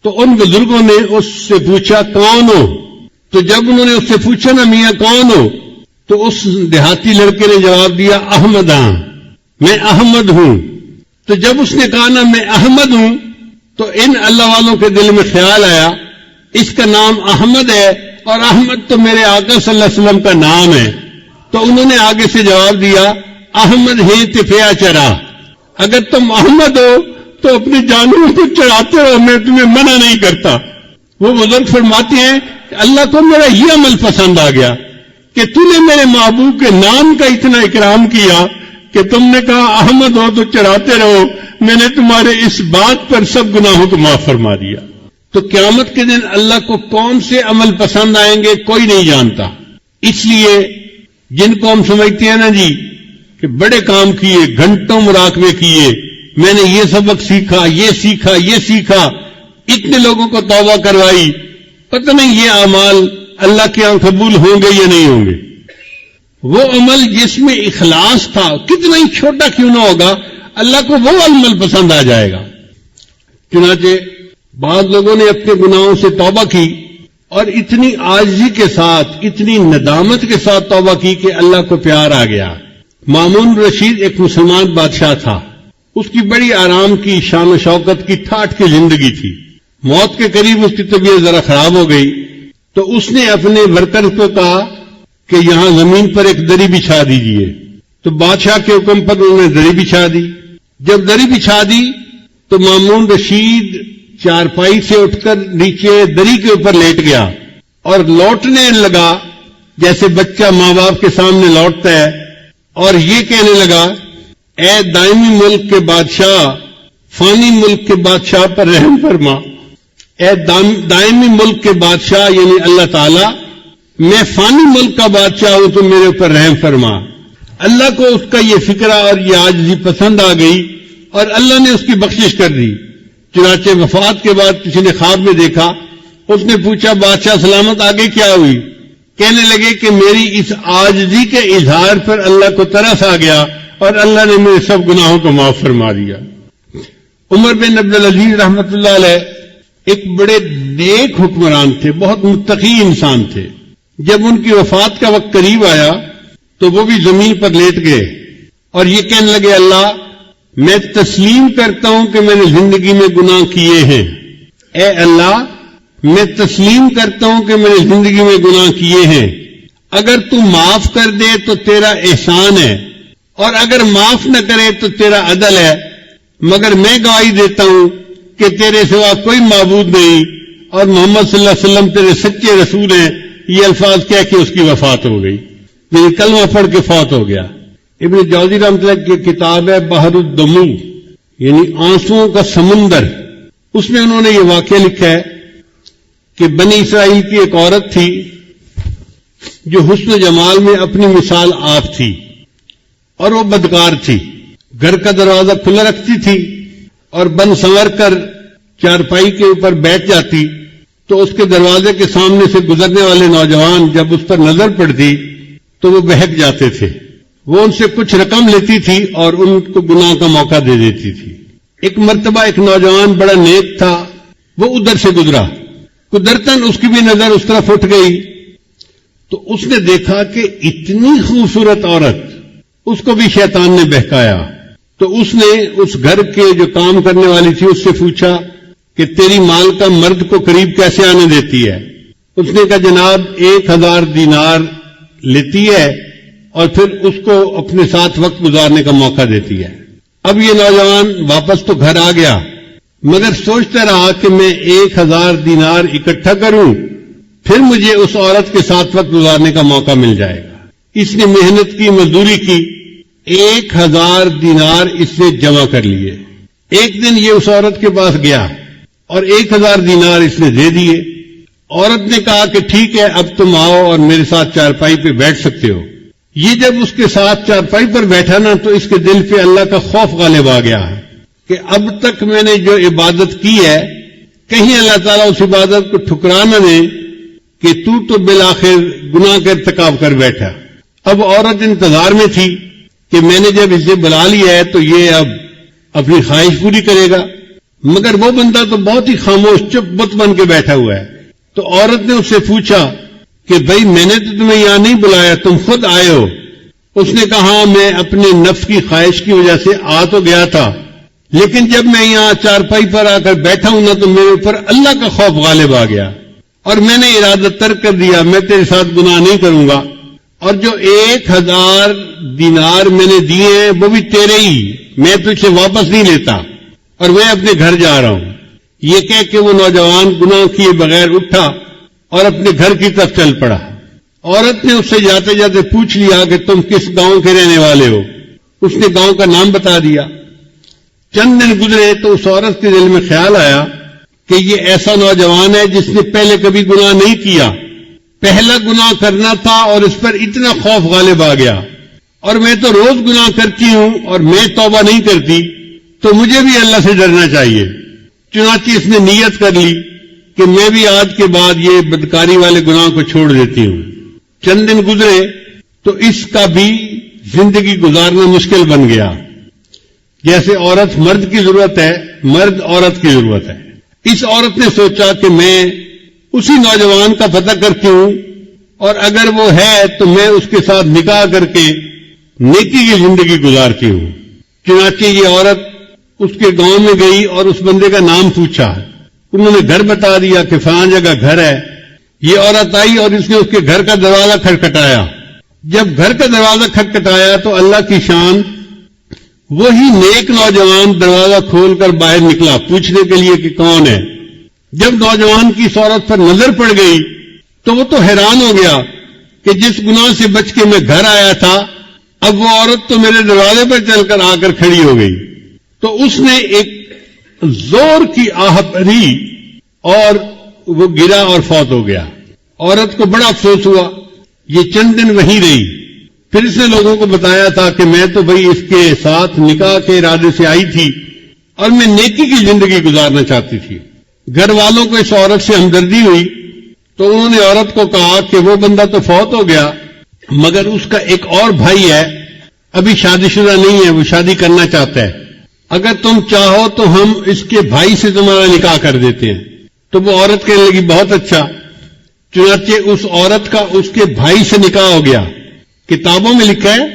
A: تو ان بزرگوں نے اس سے پوچھا کون ہو؟ تو جب انہوں نے اس سے پوچھا نا میاں کون ہو، تو اس دیہاتی لڑکے نے جواب دیا احمد ہاں، میں احمد ہوں۔ تو جب اس نے کہا نا میں احمد ہوں تو ان اللہ والوں کے دل میں خیال آیا اس کا نام احمد ہے اور احمد تو میرے آقا صلی اللہ علیہ وسلم کا نام ہے۔ تو انہوں نے آگے سے جواب دیا احمد ہے تفیا چرا، اگر تم احمد ہو تو اپنے جانوروں کو چڑھاتے ہو، میں تمہیں منع نہیں کرتا۔ وہ بزرگ فرماتے ہیں کہ اللہ کو میرا یہ عمل پسند آ گیا کہ تم نے میرے محبوب کے نام کا اتنا اکرام کیا کہ تم نے کہا احمد ہو تو چڑھاتے رہو، میں نے تمہارے اس بات پر سب گناہوں کو معاف فرما دیا۔ تو قیامت کے دن اللہ کو کون سے عمل پسند آئیں گے کوئی نہیں جانتا، اس لیے جن کو ہم سمجھتے ہیں نا جی کہ بڑے کام کیے، گھنٹوں مراقبے کیے، میں نے یہ سبق سیکھا، یہ سیکھا، یہ سیکھا، اتنے لوگوں کو توبہ کروائی، پتہ نہیں یہ اعمال اللہ کے یہاں قبول ہوں گے یا نہیں ہوں گے۔ وہ عمل جس میں اخلاص تھا، کتنا ہی چھوٹا کیوں نہ ہوگا، اللہ کو وہ عمل پسند آ جائے گا۔ چنانچہ بعض لوگوں نے اپنے گناہوں سے توبہ کی اور اتنی عاجزی کے ساتھ، اتنی ندامت کے ساتھ توبہ کی کہ اللہ کو پیار آ گیا۔ مامون رشید ایک مسلمان بادشاہ تھا، اس کی بڑی آرام کی، شان و شوکت کی، ٹھاٹھ کی زندگی تھی۔ موت کے قریب اس کی طبیعت ذرا خراب ہو گئی تو اس نے اپنے ورکر کو کہا کہ یہاں زمین پر ایک دری بچھا دیجئے، تو بادشاہ کے حکم پر انہوں نے دری بچھا دی۔ جب دری بچھا دی تو مامون رشید چارپائی سے اٹھ کر نیچے دری کے اوپر لیٹ گیا اور لوٹنے لگا جیسے بچہ ماں باپ کے سامنے لوٹتا ہے، اور یہ کہنے لگا، اے دائمی ملک کے بادشاہ، فانی ملک کے بادشاہ پر رحم فرما۔ اے دائمی ملک کے بادشاہ یعنی اللہ تعالی، میں فانی ملک کا بادشاہ ہوں تو میرے اوپر رحم فرما۔ اللہ کو اس کا یہ فکرہ اور یہ عاجزی پسند آ گئی اور اللہ نے اس کی بخشش کر دی۔ چنانچہ وفات کے بعد کسی نے خواب میں دیکھا، اس نے پوچھا بادشاہ سلامت آگے کیا ہوئی؟ کہنے لگے کہ میری اس عاجزی کے اظہار پر اللہ کو ترس آ گیا اور اللہ نے میرے سب گناہوں کو معاف فرما دیا۔ عمر بن عبدالعزیز رحمۃ اللہ علیہ ایک بڑے نیک حکمران تھے، بہت متقی انسان تھے۔ جب ان کی وفات کا وقت قریب آیا تو وہ بھی زمین پر لیٹ گئے اور یہ کہنے لگے، اللہ میں تسلیم کرتا ہوں کہ میں نے زندگی میں گناہ کیے ہیں۔ اے اللہ میں تسلیم کرتا ہوں کہ میں نے زندگی میں گناہ کیے ہیں، اگر تو معاف کر دے تو تیرا احسان ہے اور اگر معاف نہ کرے تو تیرا عدل ہے، مگر میں گواہی دیتا ہوں کہ تیرے سوا کوئی معبود نہیں اور محمد صلی اللہ علیہ وسلم تیرے سچے رسول ہیں۔ یہ الفاظ کہہ کے اس کی وفات ہو گئی، یعنی کلمہ پڑھ کے فوت ہو گیا۔ ابن جوزی رحمۃ اللہ کی کتاب ہے بحر الدموع، یعنی آنسوؤں کا سمندر، اس میں انہوں نے یہ واقعہ لکھا ہے کہ بنی اسرائیل کی ایک عورت تھی جو حسن و جمال میں اپنی مثال آپ تھی اور وہ بدکار تھی، گھر کا دروازہ کھلا رکھتی تھی اور بن سنور کر چارپائی کے اوپر بیٹھ جاتی تو اس کے دروازے کے سامنے سے گزرنے والے نوجوان جب اس پر نظر پڑتی تو وہ بہک جاتے تھے۔ وہ ان سے کچھ رقم لیتی تھی اور ان کو گناہ کا موقع دے دیتی تھی۔ ایک مرتبہ ایک نوجوان بڑا نیک تھا، وہ ادھر سے گزرا، قدرتاً اس کی بھی نظر اس طرف اٹھ گئی تو اس نے دیکھا کہ اتنی خوبصورت عورت، اس کو بھی شیطان نے بہکایا۔ تو اس نے اس گھر کے جو کام کرنے والی تھی اس سے پوچھا کہ تیری مال کا مرد کو قریب کیسے آنے دیتی ہے؟ اس نے کہا جناب 1000 دینار لیتی ہے اور پھر اس کو اپنے ساتھ وقت گزارنے کا موقع دیتی ہے۔ اب یہ نوجوان واپس تو گھر آ گیا مگر سوچتا رہا کہ میں 1000 دینار اکٹھا کروں پھر مجھے اس عورت کے ساتھ وقت گزارنے کا موقع مل جائے گا۔ اس نے محنت کی، مزدوری کی، 1000 دینار اس نے جمع کر لیے۔ ایک دن یہ اس عورت کے پاس گیا اور 1000 دینار اس نے دے دیے۔ عورت نے کہا کہ ٹھیک ہے اب تم آؤ اور میرے ساتھ چارپائی پہ بیٹھ سکتے ہو۔ یہ جب اس کے ساتھ چارپائی پر بیٹھا نا تو اس کے دل پہ اللہ کا خوف غالب آ گیا ہے کہ اب تک میں نے جو عبادت کی ہے کہیں اللہ تعالیٰ اس عبادت کو ٹھکرا نہ دے کہ تو بالآخر گناہ کا ارتکاب کر بیٹھا۔ اب عورت انتظار میں تھی کہ میں نے جب اسے بلا لیا ہے تو یہ اب اپنی خواہش پوری کرے گا، مگر وہ بندہ تو بہت ہی خاموش چپ بت بن کے بیٹھا ہوا ہے۔ تو عورت نے اس سے پوچھا کہ بھئی میں نے تو تمہیں یہاں نہیں بلایا، تم خود آئے ہو۔ اس نے کہا میں اپنے نفس کی خواہش کی وجہ سے آ تو گیا تھا لیکن جب میں یہاں چارپائی پر آ کر بیٹھا ہوں نا تو میرے اوپر اللہ کا خوف غالب آ گیا اور میں نے ارادہ ترک کر دیا، میں تیرے ساتھ گناہ نہیں کروں گا، اور جو 1000 دینار میں نے دیے ہیں وہ بھی تیرے ہی، میں تجھ سے واپس نہیں لیتا اور میں اپنے گھر جا رہا ہوں۔ یہ کہہ کے وہ نوجوان گناہ کیے بغیر اٹھا اور اپنے گھر کی طرف چل پڑا۔ عورت نے اس سے جاتے جاتے پوچھ لیا کہ تم کس گاؤں کے رہنے والے ہو؟ اس نے گاؤں کا نام بتا دیا۔ چند دن گزرے تو اس عورت کے دل میں خیال آیا کہ یہ ایسا نوجوان ہے جس نے پہلے کبھی گناہ نہیں کیا، پہلا گناہ کرنا تھا اور اس پر اتنا خوف غالب آ گیا، اور میں تو روز گناہ کرتی ہوں اور میں توبہ نہیں کرتی، تو مجھے بھی اللہ سے ڈرنا چاہیے۔ چنانچہ اس نے نیت کر لی کہ میں بھی آج کے بعد یہ بدکاری والے گناہ کو چھوڑ دیتی ہوں۔ چند دن گزرے تو اس کا بھی زندگی گزارنا مشکل بن گیا۔ جیسے عورت مرد کی ضرورت ہے، مرد عورت کی ضرورت ہے۔ اس عورت نے سوچا کہ میں اسی نوجوان کا پتہ کرتی ہوں، اور اگر وہ ہے تو میں اس کے ساتھ نکاح کر کے نیکی کی زندگی گزارتی ہوں۔ چنانچہ یہ عورت اس کے گاؤں میں گئی اور اس بندے کا نام پوچھا، انہوں نے گھر بتا دیا کہ فلاں جگہ گھر ہے۔ یہ عورت آئی اور اس نے اس کے گھر کا دروازہ کھٹکھٹایا۔ جب گھر کا دروازہ کھٹکھٹایا تو اللہ کی شان، وہی نیک نوجوان دروازہ کھول کر باہر نکلا پوچھنے کے لیے کہ کون ہے۔ جب نوجوان کی اس عورت پر نظر پڑ گئی تو وہ تو حیران ہو گیا کہ جس گناہ سے بچ کے میں گھر آیا تھا، اب وہ عورت تو میرے دروازے پر چل کر آ کر کھڑی ہو گئی۔ تو اس نے ایک زور کی آہ بھری اور وہ گرا اور فوت ہو گیا۔ عورت کو بڑا افسوس ہوا، یہ چند دن وہیں رہی۔ پھر اس نے لوگوں کو بتایا تھا کہ میں تو بھئی اس کے ساتھ نکاح کے ارادے سے آئی تھی اور میں نیکی کی زندگی گزارنا چاہتی تھی۔ گھر والوں کو اس عورت سے ہمدردی ہوئی تو انہوں نے عورت کو کہا کہ وہ بندہ تو فوت ہو گیا، مگر اس کا ایک اور بھائی ہے، ابھی شادی شدہ نہیں ہے، وہ شادی کرنا چاہتا ہے، اگر تم چاہو تو ہم اس کے بھائی سے تمہارا نکاح کر دیتے ہیں۔ تو وہ عورت کہنے لگی بہت اچھا۔ چنانچہ اس عورت کا اس کے بھائی سے نکاح ہو گیا۔ کتابوں میں لکھا ہے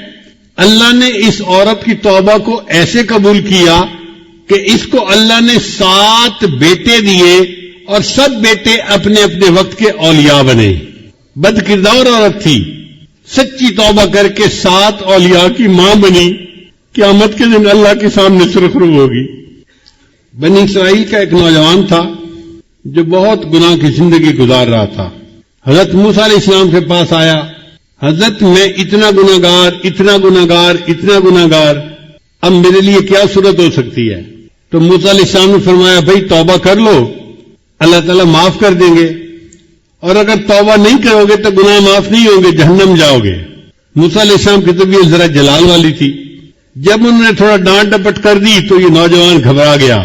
A: اللہ نے اس عورت کی توبہ کو ایسے قبول کیا کہ اس کو اللہ نے 7 بیٹے دیے اور سب بیٹے اپنے اپنے وقت کے اولیاء بنے۔ بد کردار عورت تھی، سچی توبہ کر کے 7 اولیاء کی ماں بنی، قیامت کے دن اللہ کے سامنے سرخرو ہوگی۔ بنی اسرائیل کا ایک نوجوان تھا جو بہت گناہ کی زندگی گزار رہا تھا۔ حضرت موسیٰ علیہ السلام کے پاس آیا، حضرت میں اتنا گناہگار، اتنا گناہگار، اتنا گناہگار، اب میرے لیے کیا صورت ہو سکتی ہے؟ تو موسیٰ علیہ السلام نے فرمایا بھائی توبہ کر لو، اللہ تعالیٰ معاف کر دیں گے، اور اگر توبہ نہیں کرو گے تو گناہ معاف نہیں ہوں گے، جہنم جاؤ گے۔ موسیٰ علیہ السلام کی طبیعت ذرا جلال والی تھی، جب انہوں نے تھوڑا ڈانٹ ڈپٹ کر دی تو یہ نوجوان گھبرا گیا۔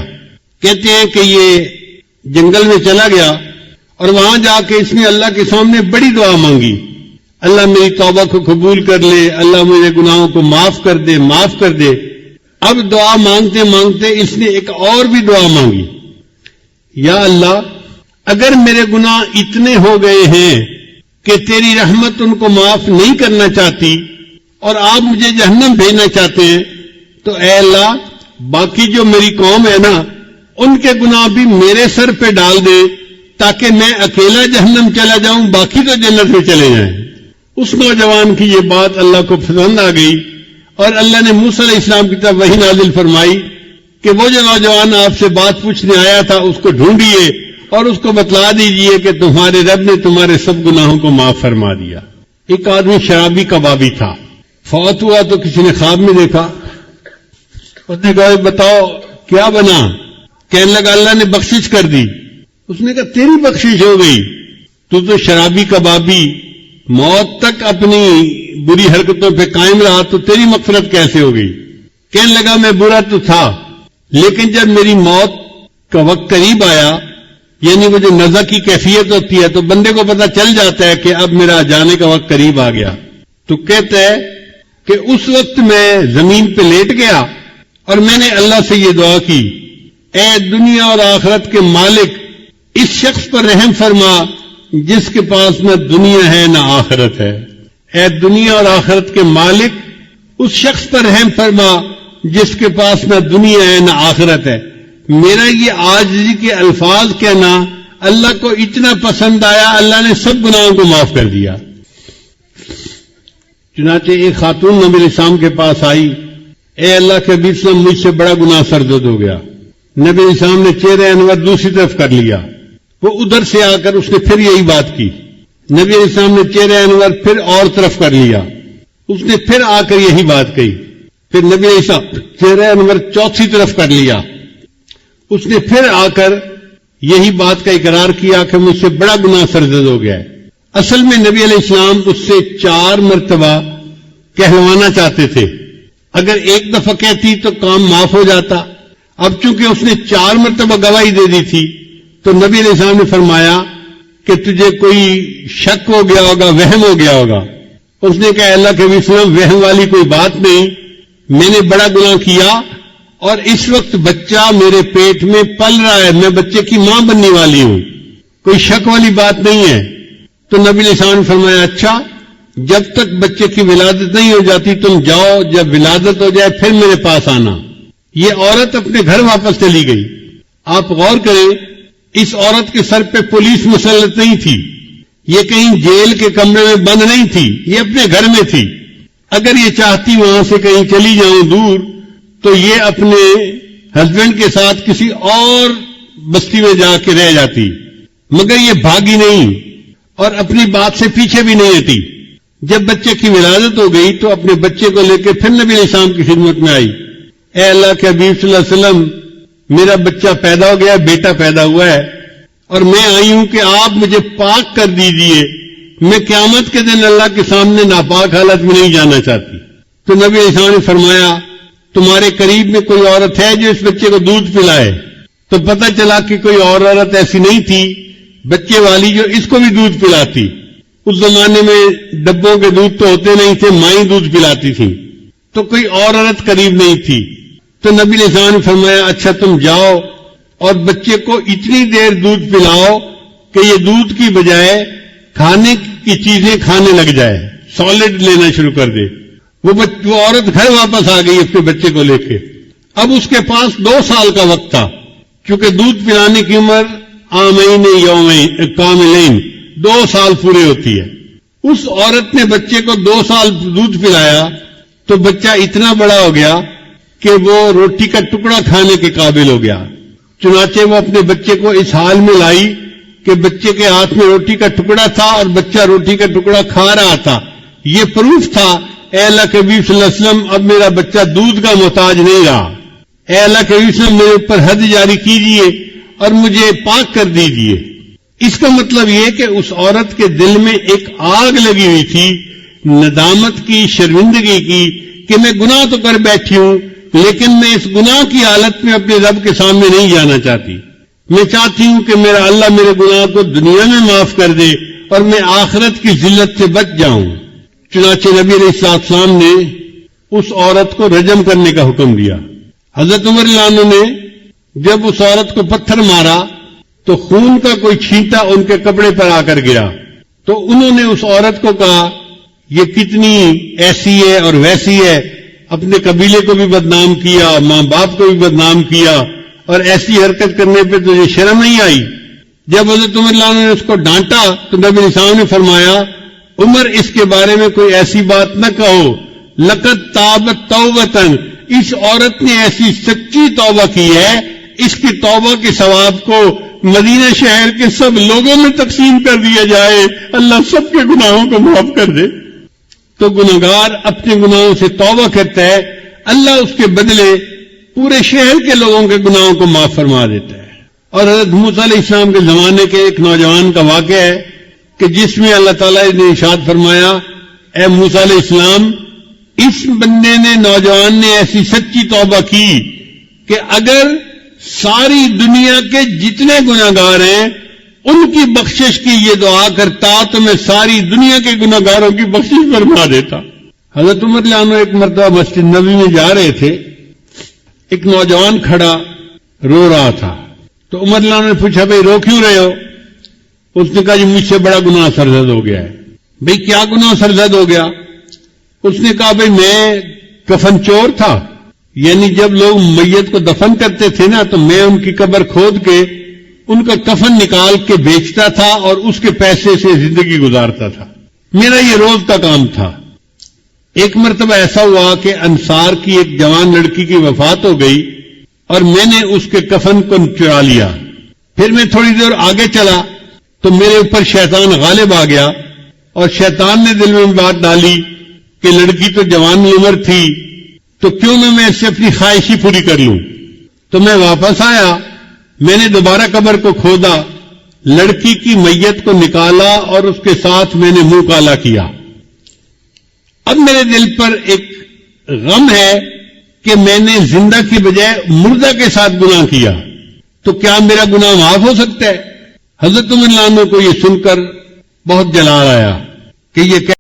A: کہتے ہیں کہ یہ جنگل میں چلا گیا اور وہاں جا کے اس نے اللہ کے سامنے بڑی دعا مانگی، اللہ میری توبہ کو قبول کر لے، اللہ میرے گناہوں کو معاف کر دے، معاف کر دے۔ اب دعا مانگتے مانگتے اس نے ایک اور بھی دعا مانگی، یا اللہ اگر میرے گناہ اتنے ہو گئے ہیں کہ تیری رحمت ان کو معاف نہیں کرنا چاہتی اور آپ مجھے جہنم بھیجنا چاہتے ہیں، تو اے اللہ باقی جو میری قوم ہے نا ان کے گناہ بھی میرے سر پہ ڈال دے تاکہ میں اکیلا جہنم چلا جاؤں، باقی تو جنت میں چلے جائیں۔ اس نوجوان کی یہ بات اللہ کو پسند آ گئی اور اللہ نے موسیٰ علیہ السلام کی طرف وحی نازل فرمائی کہ وہ جو نوجوان آپ سے بات پوچھنے آیا تھا اس کو ڈھونڈیے اور اس کو بتلا دیجئے کہ تمہارے رب نے تمہارے سب گناہوں کو معاف فرما دیا۔ ایک آدمی شرابی کبابی تھا، فوت ہوا تو کسی نے خواب میں دیکھا، اس نے کہا بتاؤ کیا بنا؟ کہنے لگا اللہ نے بخشش کر دی۔ اس نے کہا تیری بخشش ہو گئی، تو شرابی کبابی موت تک اپنی بری حرکتوں پہ قائم رہا، تو تیری مغفرت کیسے ہو گئی؟ کہنے لگا میں برا تو تھا، لیکن جب میری موت کا وقت قریب آیا، یعنی وہ جو نزع کی کیفیت ہوتی ہے تو بندے کو پتہ چل جاتا ہے کہ اب میرا جانے کا وقت قریب آ گیا، تو کہتا ہے کہ اس وقت میں زمین پہ لیٹ گیا اور میں نے اللہ سے یہ دعا کی، اے دنیا اور آخرت کے مالک اس شخص پر رحم فرما جس کے پاس نہ دنیا ہے نہ آخرت ہے، اے دنیا اور آخرت کے مالک اس شخص پر رحم فرما جس کے پاس نہ دنیا ہے نہ آخرت ہے۔ میرا یہ عاجزی کے الفاظ کہنا اللہ کو اتنا پسند آیا، اللہ نے سب گناہوں کو معاف کر دیا۔ چنانچہ ایک خاتون نبی علیہ السلام کے پاس آئی، اے اللہ کے حبیب صلی اللہ علیہ وسلم مجھ سے بڑا گناہ سرزد ہو گیا۔ نبی علیہ السلام نے چہرہ انور دوسری طرف کر لیا، وہ ادھر سے آ کر اس نے پھر یہی بات کی۔ نبی علیہ السلام نے چہرہ انور پھر اور طرف کر لیا، اس نے پھر آ کر یہی بات کہی۔ پھر نبی علیہ السلام چہرہ انور چوتھی طرف کر لیا، اس نے پھر آ کر یہی بات کا اقرار کیا کہ مجھ سے بڑا گناہ سرزد ہو گیا ہے۔ اصل میں نبی علیہ السلام اس سے 4 مرتبہ کہلوانا چاہتے تھے. اگر ایک دفعہ کہتی تو کام معاف ہو جاتا. اب چونکہ اس نے 4 مرتبہ گواہی دے دی تھی تو نبی علیہ السلام نے فرمایا کہ تجھے کوئی شک ہو گیا ہوگا, وہم ہو گیا ہوگا. اس نے کہا اللہ کے نبی صلی اللہ علیہ وسلم وہم والی کوئی بات نہیں, میں نے بڑا گناہ کیا اور اس وقت بچہ میرے پیٹ میں پل رہا ہے, میں بچے کی ماں بننے والی ہوں, کوئی شک والی بات نہیں ہے. تو نبی علیہ السلام نے فرمایا اچھا, جب تک بچے کی ولادت نہیں ہو جاتی تم جاؤ, جب ولادت ہو جائے پھر میرے پاس آنا. یہ عورت اپنے گھر واپس چلی گئی. آپ غور کریں, اس عورت کے سر پہ پولیس مسلط نہیں تھی, یہ کہیں جیل کے کمرے میں بند نہیں تھی, یہ اپنے گھر میں تھی. اگر یہ چاہتی وہاں سے کہیں چلی جاؤں دور تو یہ اپنے ہسبینڈ کے ساتھ کسی اور بستی میں جا کے رہ جاتی, مگر یہ بھاگی نہیں اور اپنی بات سے پیچھے بھی نہیں ہٹی. جب بچے کی ولادت ہو گئی تو اپنے بچے کو لے کے پھر نبی علیہ السلام کی خدمت میں آئی. اے اللہ کے حبیب صلی اللہ علیہ وسلم, میرا بچہ پیدا ہو گیا, بیٹا پیدا ہوا ہے, اور میں آئی ہوں کہ آپ مجھے پاک کر دیجئے, میں قیامت کے دن اللہ کے سامنے ناپاک حالت میں نہیں جانا چاہتی. تو نبی علیہ السلام نے فرمایا تمہارے قریب میں کوئی عورت ہے جو اس بچے کو دودھ پلائے؟ تو پتہ چلا کہ کوئی اور عورت ایسی نہیں تھی بچے والی جو اس کو بھی دودھ پلاتی. اس زمانے میں ڈبوں کے دودھ تو ہوتے نہیں تھے, مائیں دودھ پلاتی تھیں, تو کوئی اور عورت قریب نہیں تھی. تو نبی علیہ السلام نے فرمایا اچھا تم جاؤ اور بچے کو اتنی دیر دودھ پلاؤ کہ یہ دودھ کی بجائے کھانے کی چیزیں کھانے لگ جائے, سالڈ لینا شروع کر دے. وہ عورت گھر واپس آ گئی اپنے بچے کو لے کے. اب اس کے پاس 2 سال کا وقت تھا, کیونکہ دودھ پلانے کی عمر عامین یومین کاملین 2 سال پورے ہوتی ہے. اس عورت نے بچے کو 2 سال دودھ پلایا تو بچہ اتنا بڑا ہو گیا کہ وہ روٹی کا ٹکڑا کھانے کے قابل ہو گیا. چنانچہ وہ اپنے بچے کو اس حال میں لائی کہ بچے کے ہاتھ میں روٹی کا ٹکڑا تھا اور بچہ روٹی کا ٹکڑا کھا رہا تھا. یہ پروف تھا اے اللہ کے نبی صلی اللہ علیہ وسلم اب میرا بچہ دودھ کا محتاج نہیں رہا. اے اللہ کے نبی صلی اللہ علیہ وسلم میرے اوپر حد جاری کیجیے اور مجھے پاک کر دیجیے. اس کا مطلب یہ کہ اس عورت کے دل میں ایک آگ لگی ہوئی تھی ندامت کی, شرمندگی کی, کہ میں گناہ تو کر بیٹھی ہوں لیکن میں اس گناہ کی حالت میں اپنے رب کے سامنے نہیں جانا چاہتی. میں چاہتی ہوں کہ میرا اللہ میرے گناہ کو دنیا میں معاف کر دے اور میں آخرت کی ذلت سے بچ جاؤں. چنانچہ نبی علیہ السلام نے اس عورت کو رجم کرنے کا حکم دیا. حضرت عمر رضی اللہ عنہ نے جب اس عورت کو پتھر مارا تو خون کا کوئی چھینٹا ان کے کپڑے پر آ کر گرا. تو انہوں نے اس عورت کو کہا یہ کتنی ایسی ہے اور ویسی ہے, اپنے قبیلے کو بھی بدنام کیا, ماں باپ کو بھی بدنام کیا, اور ایسی حرکت کرنے پہ تجھے شرم نہیں آئی. جب حضرت عمر رضی اللہ عنہ نے اس کو ڈانٹا تو نبی علیہ السلام نے فرمایا عمر اس کے بارے میں کوئی ایسی بات نہ کہو, لقد تابت توبتن, اس عورت نے ایسی سچی توبہ کی ہے, اس کی توبہ کے ثواب کو مدینہ شہر کے سب لوگوں میں تقسیم کر دیا جائے, اللہ سب کے گناہوں کو معاف کر دے. تو گناہگار اپنے گناہوں سے توبہ کرتا ہے, اللہ اس کے بدلے پورے شہر کے لوگوں کے گناہوں کو معاف فرما دیتا ہے. اور حضرت موسیٰ علیہ السلام کے زمانے کے ایک نوجوان کا واقعہ ہے کہ جس میں اللہ تعالیٰ نے ارشاد فرمایا اے موسیٰ علیہ السلام, اس بندے نے, نوجوان نے ایسی سچی توبہ کی کہ اگر ساری دنیا کے جتنے گناہگار ہیں ان کی بخشش کی یہ دعا کرتا تو میں ساری دنیا کے گناہگاروں کی بخشش فرما دیتا. حضرت عمر رضی اللہ عنہ ایک مرتبہ مسجد نبوی میں جا رہے تھے, ایک نوجوان کھڑا رو رہا تھا. تو عمر رضی اللہ عنہ نے پوچھا بھئی رو کیوں رہے ہو؟ اس نے کہا جی مجھ سے بڑا گناہ سرزد ہو گیا ہے. بھئی کیا گناہ سرزد ہو گیا؟ اس نے کہا بھئی میں کفن چور تھا, یعنی جب لوگ میت کو دفن کرتے تھے نا تو میں ان کی قبر کھود کے ان کا کفن نکال کے بیچتا تھا اور اس کے پیسے سے زندگی گزارتا تھا, میرا یہ روز کا کام تھا. ایک مرتبہ ایسا ہوا کہ انصار کی ایک جوان لڑکی کی وفات ہو گئی اور میں نے اس کے کفن کو چرا لیا. پھر میں تھوڑی دیر آگے چلا تو میرے اوپر شیطان غالب آ گیا اور شیطان نے دل میں بات ڈالی کہ لڑکی تو جوان عمر تھی تو کیوں نہ میں اس سے اپنی خواہش ہی پوری کر لوں. تو میں واپس آیا, میں نے دوبارہ قبر کو کھودا لڑکی کی میت کو نکالا اور اس کے ساتھ میں نے منہ کالا کیا. اب میرے دل پر ایک غم ہے کہ میں نے زندہ کی بجائے مردہ کے ساتھ گناہ کیا، تو کیا میرا گناہ معاف ہو سکتا ہے؟ حضرت عمر رضی اللہ عنہ کو یہ سن کر بہت جلال آیا کہ یہ